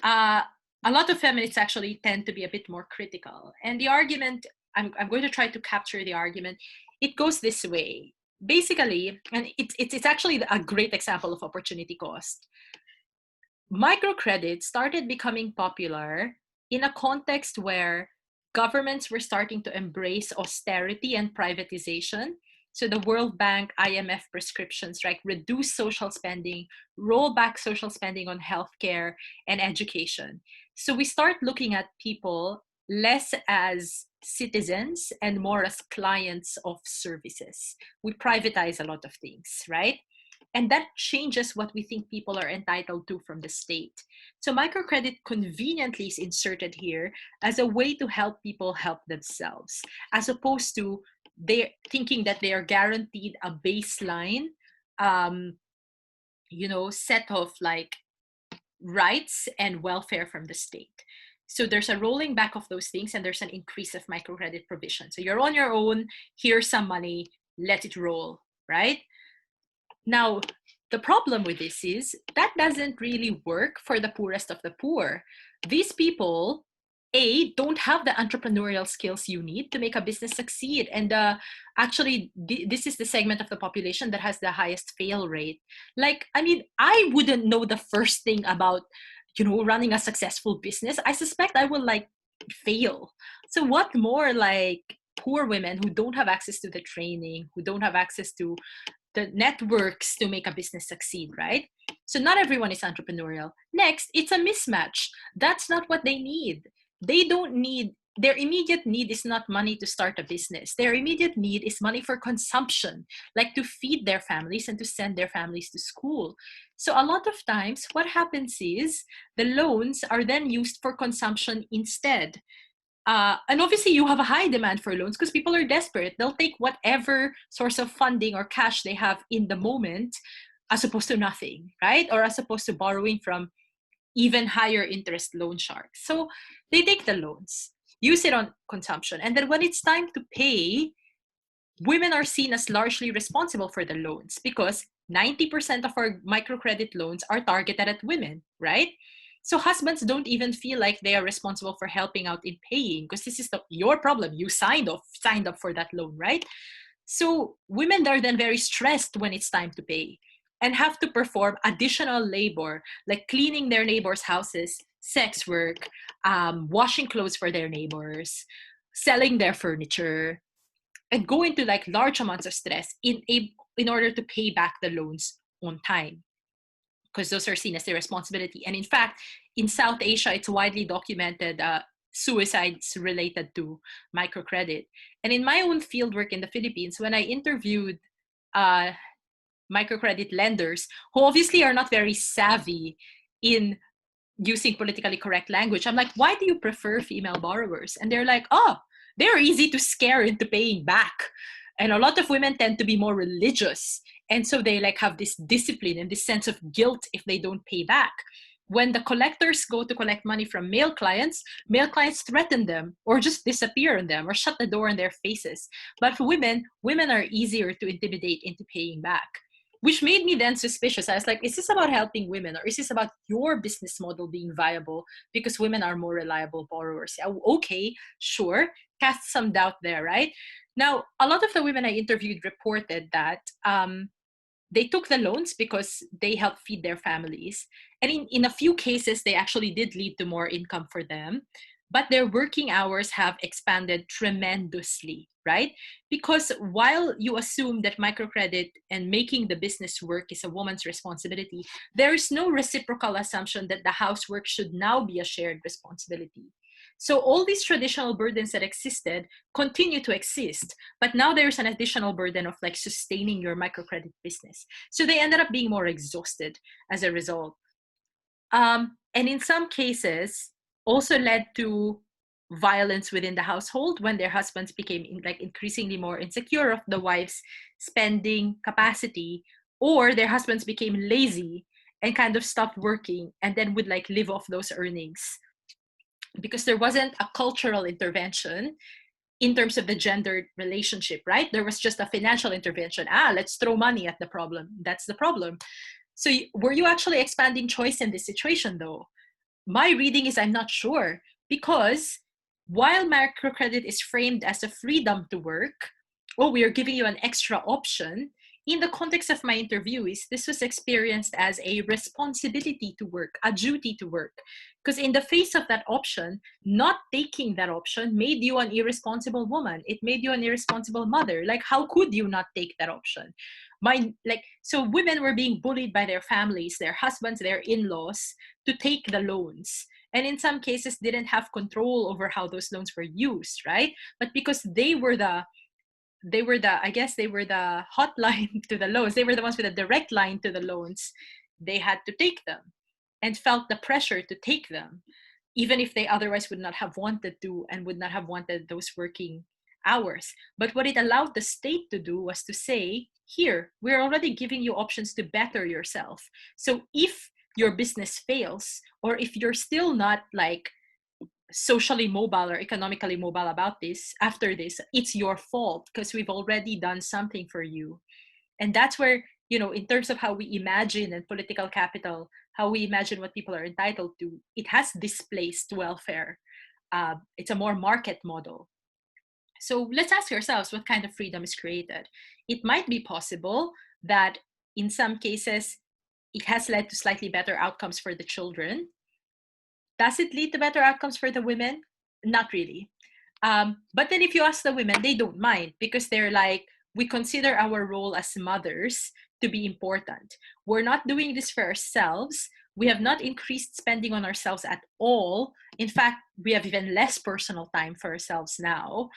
A lot of feminists actually tend to be a bit more critical. And the argument, I'm going to try to capture the argument. It goes this way. Basically, and it's actually a great example of opportunity cost. Microcredit started becoming popular in a context where governments were starting to embrace austerity and privatization. So the World Bank, IMF prescriptions, right, reduce social spending, roll back social spending on healthcare and education. So we start looking at people less as citizens and more as clients of services. We privatize a lot of things, right? And that changes what we think people are entitled to from the state. So microcredit conveniently is inserted here as a way to help people help themselves, as opposed to they're thinking that they are guaranteed a baseline, set of rights and welfare from the state. So there's a rolling back of those things and there's an increase of microcredit provision. So you're on your own, here's some money, let it roll, right? Now, the problem with this is that doesn't really work for the poorest of the poor. These people, don't have the entrepreneurial skills you need to make a business succeed. And actually, this is the segment of the population that has the highest fail rate. I wouldn't know the first thing about, running a successful business. I suspect I will fail. So what more poor women who don't have access to the training, who don't have access to the networks to make a business succeed, right? So not everyone is entrepreneurial. Next, it's a mismatch. That's not what they need. They don't need, their immediate need is not money to start a business. Their immediate need is money for consumption, like to feed their families and to send their families to school. So a lot of times what happens is the loans are then used for consumption instead. And obviously you have a high demand for loans because people are desperate. They'll take whatever source of funding or cash they have in the moment as opposed to nothing, right? Or as opposed to borrowing from even higher interest loan sharks. So they take the loans, use it on consumption. And then when it's time to pay, women are seen as largely responsible for the loans because 90% of our microcredit loans are targeted at women, right? So husbands don't even feel like they are responsible for helping out in paying because this is your problem. You signed up for that loan, right? So women are then very stressed when it's time to pay and have to perform additional labor, like cleaning their neighbors' houses, sex work, washing clothes for their neighbors, selling their furniture, and go into like large amounts of stress in order to pay back the loans on time, because those are seen as their responsibility. And in fact, in South Asia, it's widely documented suicides related to microcredit. And in my own fieldwork in the Philippines, when I interviewed microcredit lenders who obviously are not very savvy in using politically correct language, I'm like, why do you prefer female borrowers? And they're like, oh, they're easy to scare into paying back. And a lot of women tend to be more religious. And so they like have this discipline and this sense of guilt if they don't pay back. When the collectors go to collect money from male clients threaten them or just disappear on them or shut the door in their faces. But for women are easier to intimidate into paying back, which made me then suspicious. I was like, is this about helping women or is this about your business model being viable because women are more reliable borrowers? Okay, sure, cast some doubt there, right? Now, a lot of the women I interviewed reported that they took the loans because they helped feed their families. And in a few cases, they actually did lead to more income for them. But their working hours have expanded tremendously, right? Because while you assume that microcredit and making the business work is a woman's responsibility, there is no reciprocal assumption that the housework should now be a shared responsibility. So all these traditional burdens that existed continue to exist, but now there's an additional burden of like sustaining your microcredit business. So they ended up being more exhausted as a result. And in some cases, also led to violence within the household when their husbands became like increasingly more insecure of the wife's spending capacity, or their husbands became lazy and kind of stopped working and then would like live off those earnings because there wasn't a cultural intervention in terms of the gendered relationship, right? There was just a financial intervention. Let's throw money at the problem. That's the problem. So were you actually expanding choice in this situation though? My reading is I'm not sure, because while microcredit is framed as a freedom to work, we are giving you an extra option, in the context of my interviewees, this was experienced as a responsibility to work, a duty to work. Because in the face of that option, not taking that option made you an irresponsible woman. It made you an irresponsible mother. Like, how could you not take that option? So women were being bullied by their families, their husbands, their in-laws to take the loans. And in some cases didn't have control over how those loans were used, right? But because they were the hotline to the loans. They were the ones with a direct line to the loans. They had to take them and felt the pressure to take them, even if they otherwise would not have wanted to and would not have wanted those working hours. But what it allowed the state to do was to say, here, we're already giving you options to better yourself. So if your business fails, or if you're still not like socially mobile or economically mobile about this, after this, it's your fault because we've already done something for you. And that's where, in terms of how we imagine and political capital, how we imagine what people are entitled to, it has displaced welfare. It's a more market model. So let's ask ourselves what kind of freedom is created. It might be possible that in some cases, it has led to slightly better outcomes for the children. Does it lead to better outcomes for the women? Not really. But then if you ask the women, they don't mind because they're like, we consider our role as mothers to be important. We're not doing this for ourselves. We have not increased spending on ourselves at all. In fact, we have even less personal time for ourselves now.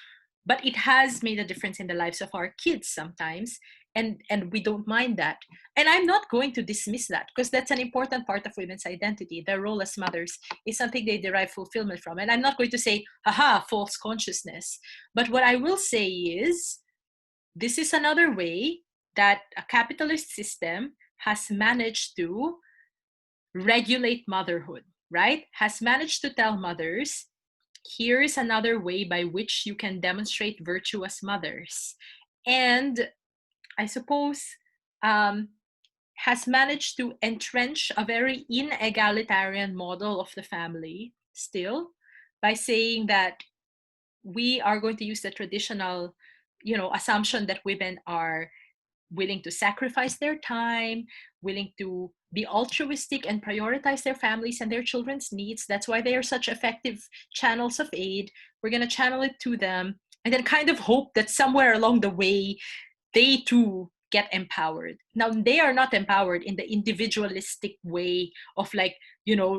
But it has made a difference in the lives of our kids sometimes. And we don't mind that. And I'm not going to dismiss that, because that's an important part of women's identity. Their role as mothers is something they derive fulfillment from. And I'm not going to say, haha, false consciousness. But what I will say is, this is another way that a capitalist system has managed to regulate motherhood, right? Has managed to tell mothers, here is another way by which you can demonstrate virtue as mothers. And I suppose has managed to entrench a very inegalitarian model of the family still, by saying that we are going to use the traditional, assumption that women are willing to sacrifice their time, willing to be altruistic and prioritize their families and their children's needs. That's why they are such effective channels of aid. We're going to channel it to them, and then kind of hope that somewhere along the way, they too get empowered. Now, they are not empowered in the individualistic way of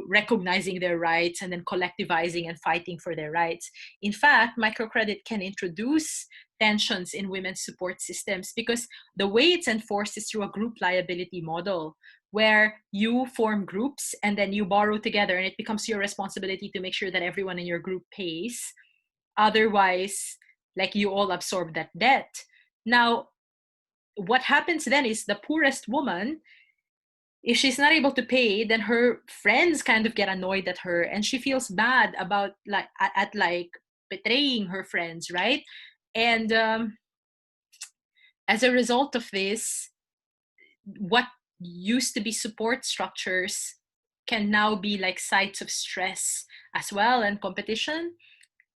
recognizing their rights and then collectivizing and fighting for their rights. In fact, microcredit can introduce tensions in women's support systems, because the way it's enforced is through a group liability model, where you form groups and then you borrow together, and it becomes your responsibility to make sure that everyone in your group pays. Otherwise, you all absorb that debt. Now, what happens then is, the poorest woman, if she's not able to pay, then her friends kind of get annoyed at her, and she feels bad about betraying her friends, right? And as a result of this, what used to be support structures can now be sites of stress as well, and competition.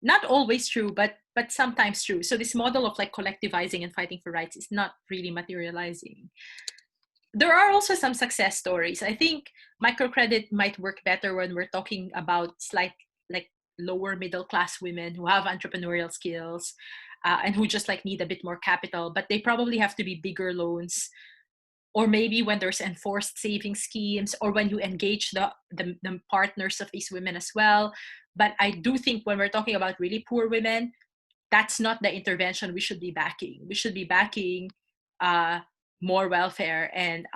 Not always true, but sometimes true. So this model of collectivizing and fighting for rights is not really materializing. There are also some success stories. I think microcredit might work better when we're talking about lower middle class women who have entrepreneurial skills, and who just need a bit more capital, but they probably have to be bigger loans. Or maybe when there's enforced saving schemes, or when you engage the partners of these women as well. But I do think when we're talking about really poor women, that's not the intervention we should be backing. We should be backing more welfare and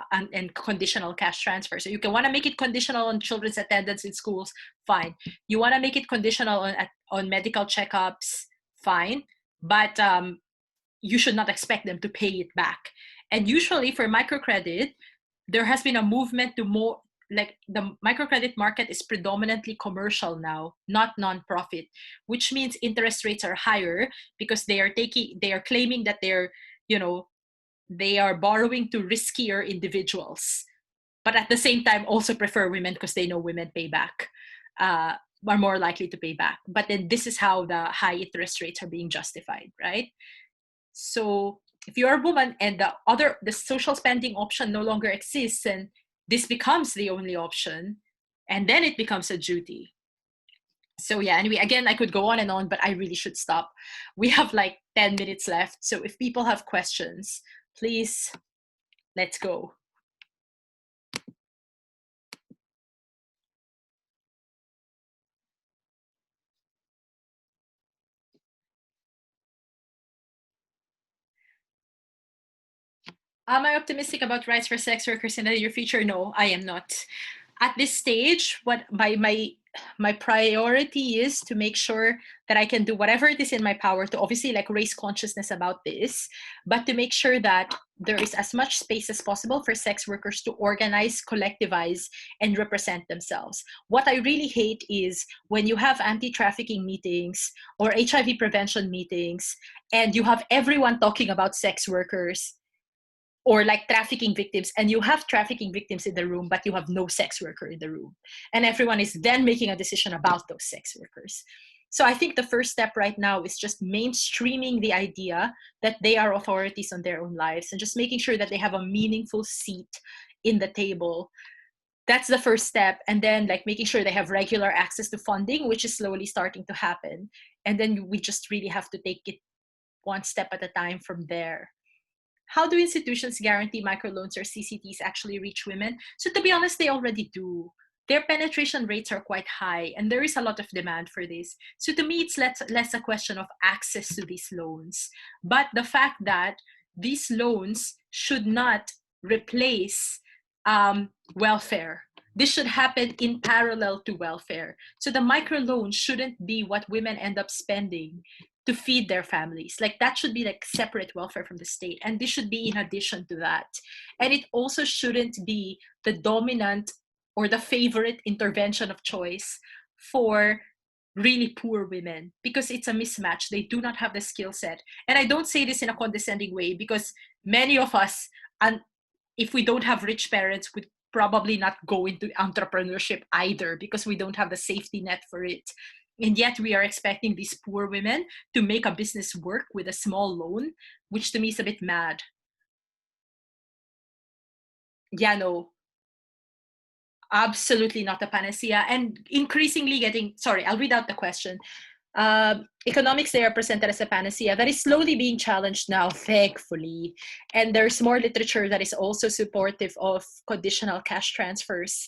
conditional cash transfer. So you can want to make it conditional on children's attendance in schools, fine. You want to make it conditional on medical checkups, fine. But you should not expect them to pay it back. And usually for microcredit, there has been a movement to more, the microcredit market is predominantly commercial now, not nonprofit, which means interest rates are higher, because they are claiming that they are borrowing to riskier individuals, but at the same time also prefer women, because they know women pay back, are more likely to pay back. But then this is how the high interest rates are being justified, right? So if you're a woman and the social spending option no longer exists, and this becomes the only option, and then it becomes a duty. So yeah, anyway, again, I could go on and on, but I really should stop. We have 10 minutes left. So if people have questions, please, let's go. Am I optimistic about rights for sex workers in the near future? No, I am not. At this stage, what my priority is to make sure that I can do whatever it is in my power to obviously raise consciousness about this, but to make sure that there is as much space as possible for sex workers to organize, collectivize, and represent themselves. What I really hate is when you have anti-trafficking meetings or HIV prevention meetings, and you have everyone talking about sex workers or trafficking victims, and you have trafficking victims in the room, but you have no sex worker in the room. And everyone is then making a decision about those sex workers. So I think the first step right now is just mainstreaming the idea that they are authorities on their own lives, and just making sure that they have a meaningful seat in the table. That's the first step. And then making sure they have regular access to funding, which is slowly starting to happen. And then we just really have to take it one step at a time from there. How do institutions guarantee microloans or CCTs actually reach women? So to be honest, they already do. Their penetration rates are quite high, and there is a lot of demand for this. So to me, it's less a question of access to these loans, but the fact that these loans should not replace welfare. This should happen in parallel to welfare. So the microloan shouldn't be what women end up spending to feed their families. Like that should be like separate welfare from the state. And this should be in addition to that. And it also shouldn't be the dominant or the favorite intervention of choice for really poor women, because it's a mismatch. They do not have the skill set. And I don't say this in a condescending way, because many of us, and if we don't have rich parents, would probably not go into entrepreneurship either, because we don't have the safety net for it. And yet we are expecting these poor women to make a business work with a small loan, which to me is a bit mad. Yeah, no, absolutely not a panacea. And increasingly sorry, I'll read out the question. Economics, they are presented as a panacea that is slowly being challenged now, thankfully. And there's more literature that is also supportive of conditional cash transfers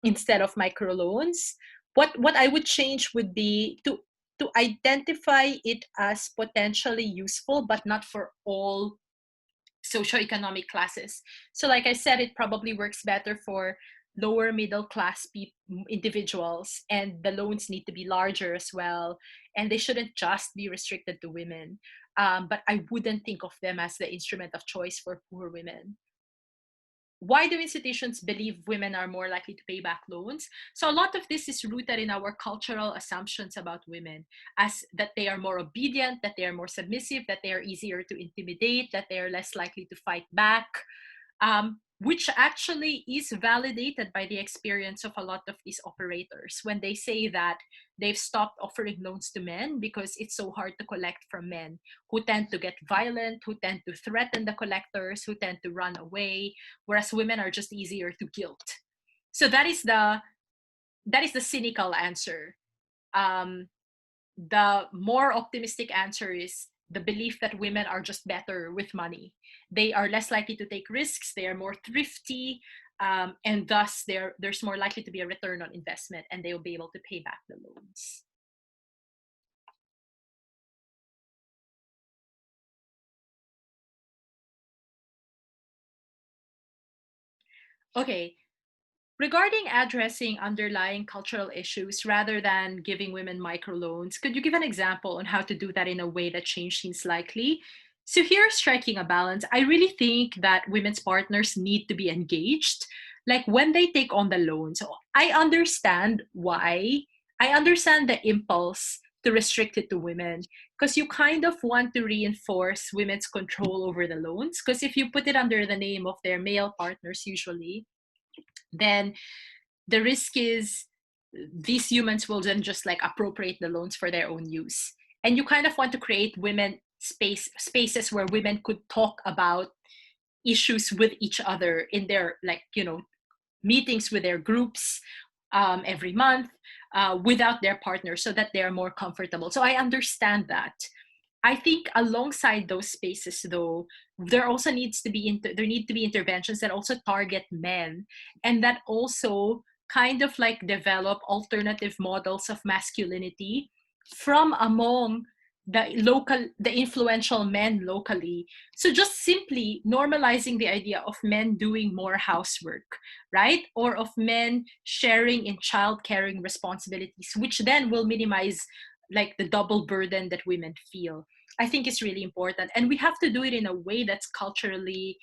instead of microloans. What I would change would be to identify it as potentially useful, but not for all socioeconomic classes. So like I said, it probably works better for lower middle class individuals, and the loans need to be larger as well, and they shouldn't just be restricted to women. But I wouldn't think of them as the instrument of choice for poor women. Why do institutions believe women are more likely to pay back loans? So a lot of this is rooted in our cultural assumptions about women, as that they are more obedient, that they are more submissive, that they are easier to intimidate, that they are less likely to fight back, which actually is validated by the experience of a lot of these operators when they say that they've stopped offering loans to men because it's so hard to collect from men, who tend to get violent, who tend to threaten the collectors, who tend to run away, whereas women are just easier to guilt. So that is the cynical answer. The more optimistic answer is the belief that women are just better with money. They are less likely to take risks, they are more thrifty, and thus there's more likely to be a return on investment, and they will be able to pay back the loans. Okay, regarding addressing underlying cultural issues rather than giving women microloans, could you give an example on how to do that in a way that change seems likely? So here, striking a balance, I really think that women's partners need to be engaged. Like when they take on the loan. So I understand why. I understand the impulse to restrict it to women, because you kind of want to reinforce women's control over the loans. Because if you put it under the name of their male partners, usually, then the risk is these humans will then just like appropriate the loans for their own use. And you kind of want to create spaces where women could talk about issues with each other in their, like, meetings with their groups every month, without their partner, so that they're more comfortable. So I understand that. I think alongside those spaces, though, there also needs to be there need to be interventions that also target men, and that also kind of like develop alternative models of masculinity from among the influential men locally. So just simply normalizing the idea of men doing more housework, right? Or of men sharing in child caring responsibilities, which then will minimize like the double burden that women feel. I think is really important, and we have to do it in a way that's culturally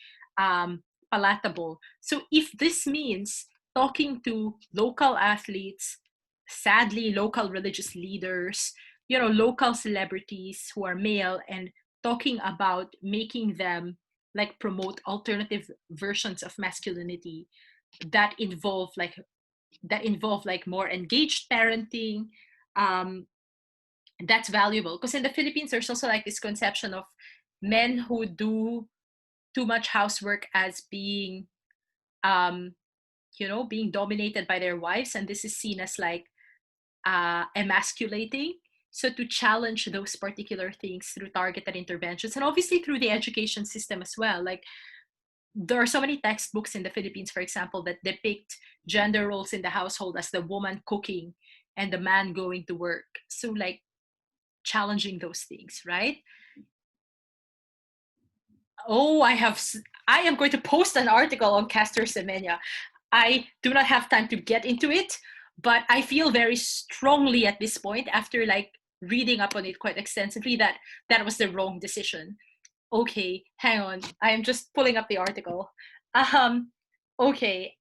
palatable. So if this means talking to local athletes, sadly local religious leaders, local celebrities who are male, and talking about making them like promote alternative versions of masculinity that involve like more engaged parenting, um, that's valuable. Because in the Philippines, there's also like this conception of men who do too much housework as being, um, being dominated by their wives, and this is seen as like emasculating. So to challenge those particular things through targeted interventions, and obviously through the education system as well. Like, there are so many textbooks in the Philippines, for example, that depict gender roles in the household as the woman cooking and the man going to work. So like challenging those things, right? Oh, I am going to post an article on Castor Semenya. I do not have time to get into it, but I feel very strongly at this point, after like reading up on it quite extensively, that that was the wrong decision. Okay, hang on. I am just pulling up the article. Okay.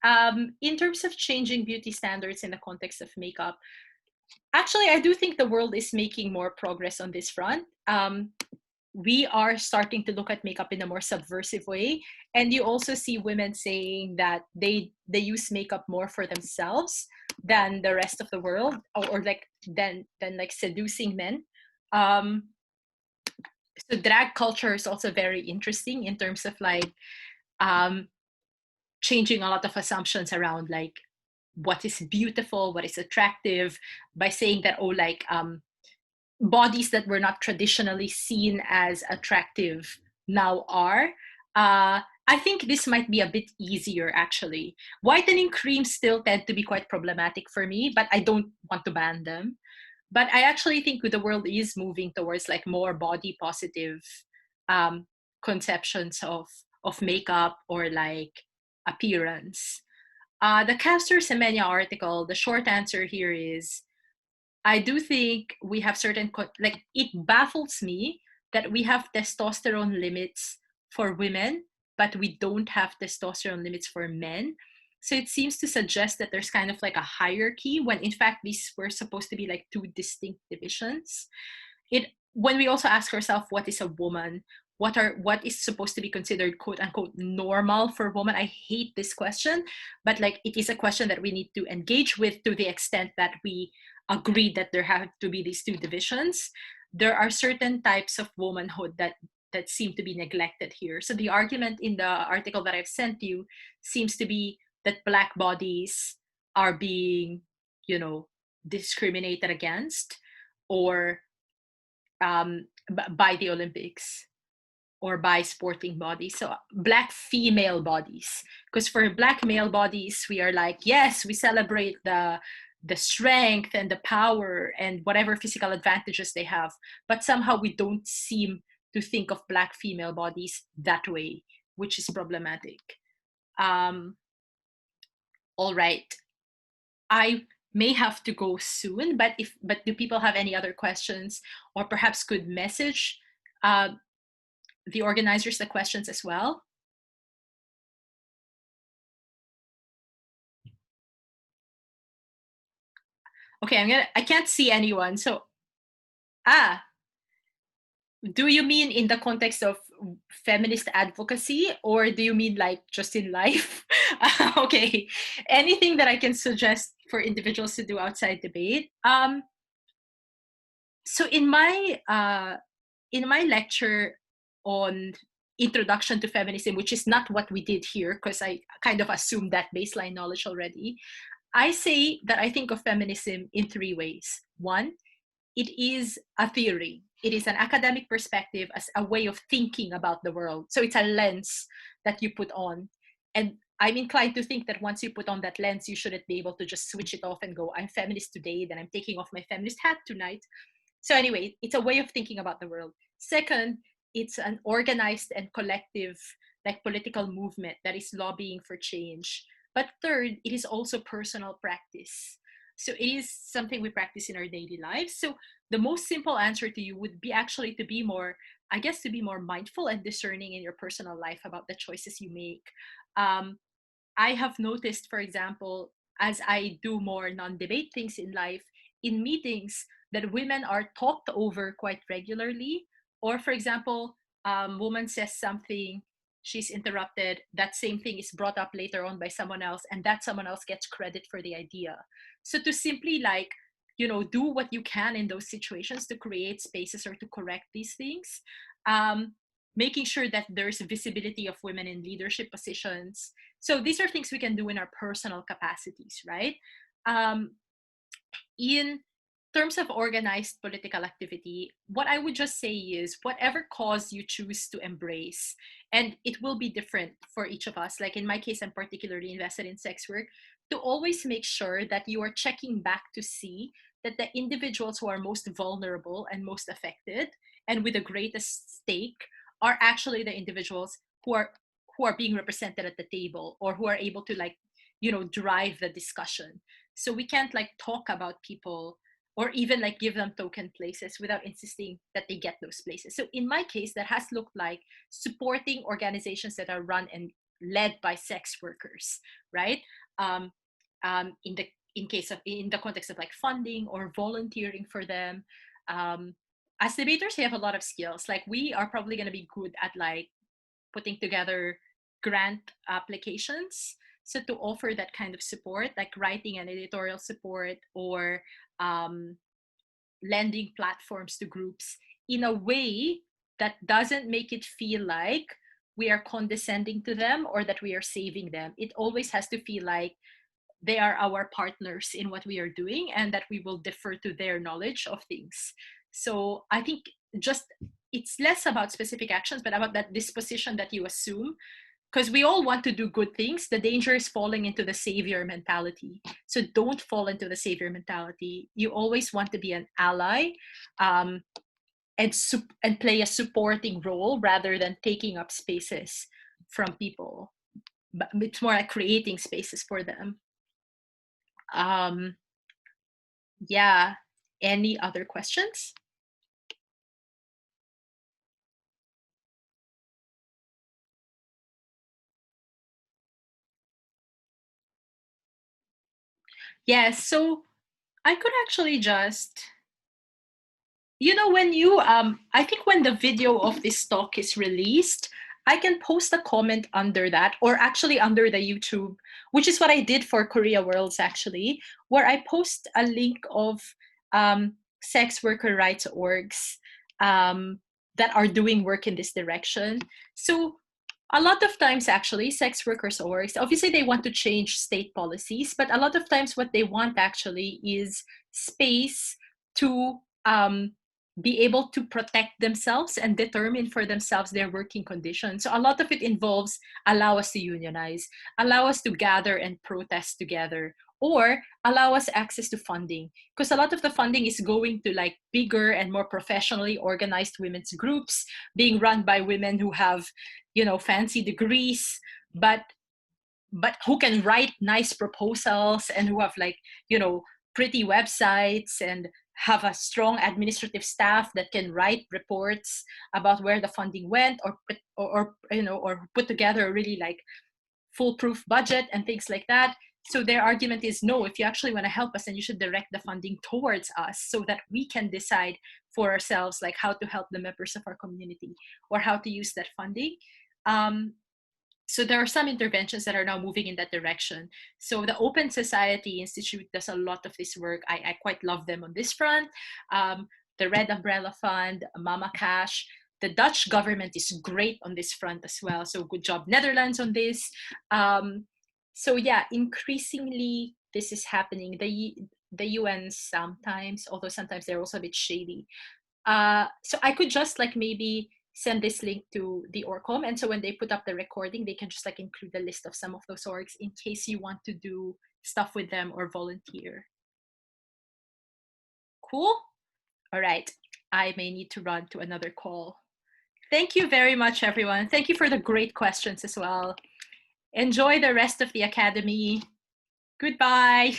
In terms of changing beauty standards in the context of makeup, actually, I do think the world is making more progress on this front. We are starting to look at makeup in a more subversive way, and you also see women saying that they use makeup more for themselves than the rest of the world, or like than like seducing men. um so drag culture is also very interesting in terms of like um changing a lot of assumptions around like what is beautiful, what is attractive, by saying that, oh, like bodies that were not traditionally seen as attractive now are. I think this might be a bit easier actually. Whitening creams still tend to be quite problematic for me, but I don't want to ban them. But I actually think the world is moving towards like more body positive um, conceptions of makeup or like appearance. The Castor Semenya article, the short answer here is I do think we have certain, like, it baffles me that we have testosterone limits for women, but we don't have testosterone limits for men. So it seems to suggest that there's kind of like a hierarchy when in fact these were supposed to be like two distinct divisions. It When we also ask ourselves what is a woman, what is supposed to be considered quote unquote normal for a woman, I hate this question, but like it is a question that we need to engage with to the extent that we agree that there have to be these two divisions. There are certain types of womanhood that seem to be neglected here. So the argument in the article that I've sent you seems to be that black bodies are being, discriminated against, or by the Olympics, or by sporting bodies. So black female bodies, because for black male bodies, we are like, yes, we celebrate the strength and the power and whatever physical advantages they have, but somehow we don't seem to think of black female bodies that way, which is problematic. Um, all right, I may have to go soon, but do people have any other questions, or perhaps could message uh, the organizers the questions as well? Okay, I can't see anyone. So, do you mean in the context of feminist advocacy, or do you mean like just in life? Okay, anything that I can suggest for individuals to do outside debate. So in my lecture on introduction to feminism, which is not what we did here because I kind of assumed that baseline knowledge already, I say that I think of feminism in three ways. One, it is a theory. It is an academic perspective as a way of thinking about the world. So it's a lens that you put on. And I'm inclined to think that once you put on that lens, you shouldn't be able to just switch it off and go, I'm feminist today, then I'm taking off my feminist hat tonight. So anyway, it's a way of thinking about the world. Second, it's an organized and collective, like, political movement that is lobbying for change. But third, it is also personal practice. So it is something we practice in our daily lives. So the most simple answer to you would be actually to be more, I guess, to be more mindful and discerning in your personal life about the choices you make. Um, I have noticed, for example, as I do more non-debate things in life, in meetings, that women are talked over quite regularly. Or, for example, woman says something, she's interrupted, that same thing is brought up later on by someone else, and that someone else gets credit for the idea. So to simply like, do what you can in those situations to create spaces or to correct these things. Making sure that there's visibility of women in leadership positions. So these are things we can do in our personal capacities, right? In terms of organized political activity, what I would just say is whatever cause you choose to embrace, and it will be different for each of us. Like in my case, I'm particularly invested in sex work, to always make sure that you are checking back to see that the individuals who are most vulnerable and most affected and with the greatest stake are actually the individuals who are being represented at the table, or who are able to, like, drive the discussion. So we can't like talk about people or even like give them token places without insisting that they get those places. So in my case, that has looked like supporting organizations that are run and led by sex workers, right? Um, in the context of like funding or volunteering for them. As debaters, we have a lot of skills. Like we are probably going to be good at like putting together grant applications. So to offer that kind of support, like writing an editorial support, or lending platforms to groups in a way that doesn't make it feel like we are condescending to them or that we are saving them. It always has to feel like they are our partners in what we are doing, and that we will defer to their knowledge of things. So I think just it's less about specific actions, but about that disposition that you assume, because we all want to do good things. The danger is falling into the savior mentality. So don't fall into the savior mentality. You always want to be an ally, and play a supporting role rather than taking up spaces from people. But it's more like creating spaces for them. Yeah. Any other questions? Yes. So I could actually just, when you, I think when the video of this talk is released, I can post a comment under that, or actually under the YouTube, which is what I did for Korea Worlds actually, where I post a link of sex worker rights orgs that are doing work in this direction. So a lot of times actually sex workers orgs, obviously they want to change state policies, but a lot of times what they want actually is space to be able to protect themselves and determine for themselves their working conditions. So a lot of it involves allow us to unionize, allow us to gather and protest together, or allow us access to funding. Because a lot of the funding is going to like bigger and more professionally organized women's groups being run by women who have, fancy degrees, but who can write nice proposals and who have like, pretty websites and have a strong administrative staff that can write reports about where the funding went, or put together a really like foolproof budget and things like that. So their argument is, no, if you actually want to help us, then you should direct the funding towards us so that we can decide for ourselves like how to help the members of our community or how to use that funding. So there are some interventions that are now moving in that direction. So the Open Society Institute does a lot of this work. I quite love them on this front. The Red Umbrella Fund, Mama Cash. The Dutch government is great on this front as well. So good job, Netherlands, on this. So yeah, increasingly this is happening. The UN sometimes, although sometimes they're also a bit shady. So I could just like maybe send this link to the Orcom, and so when they put up the recording, they can just like include the list of some of those orgs in case you want to do stuff with them or volunteer. Cool? All right, I may need to run to another call. Thank you very much, everyone. Thank you for the great questions as well. Enjoy the rest of the academy. Goodbye.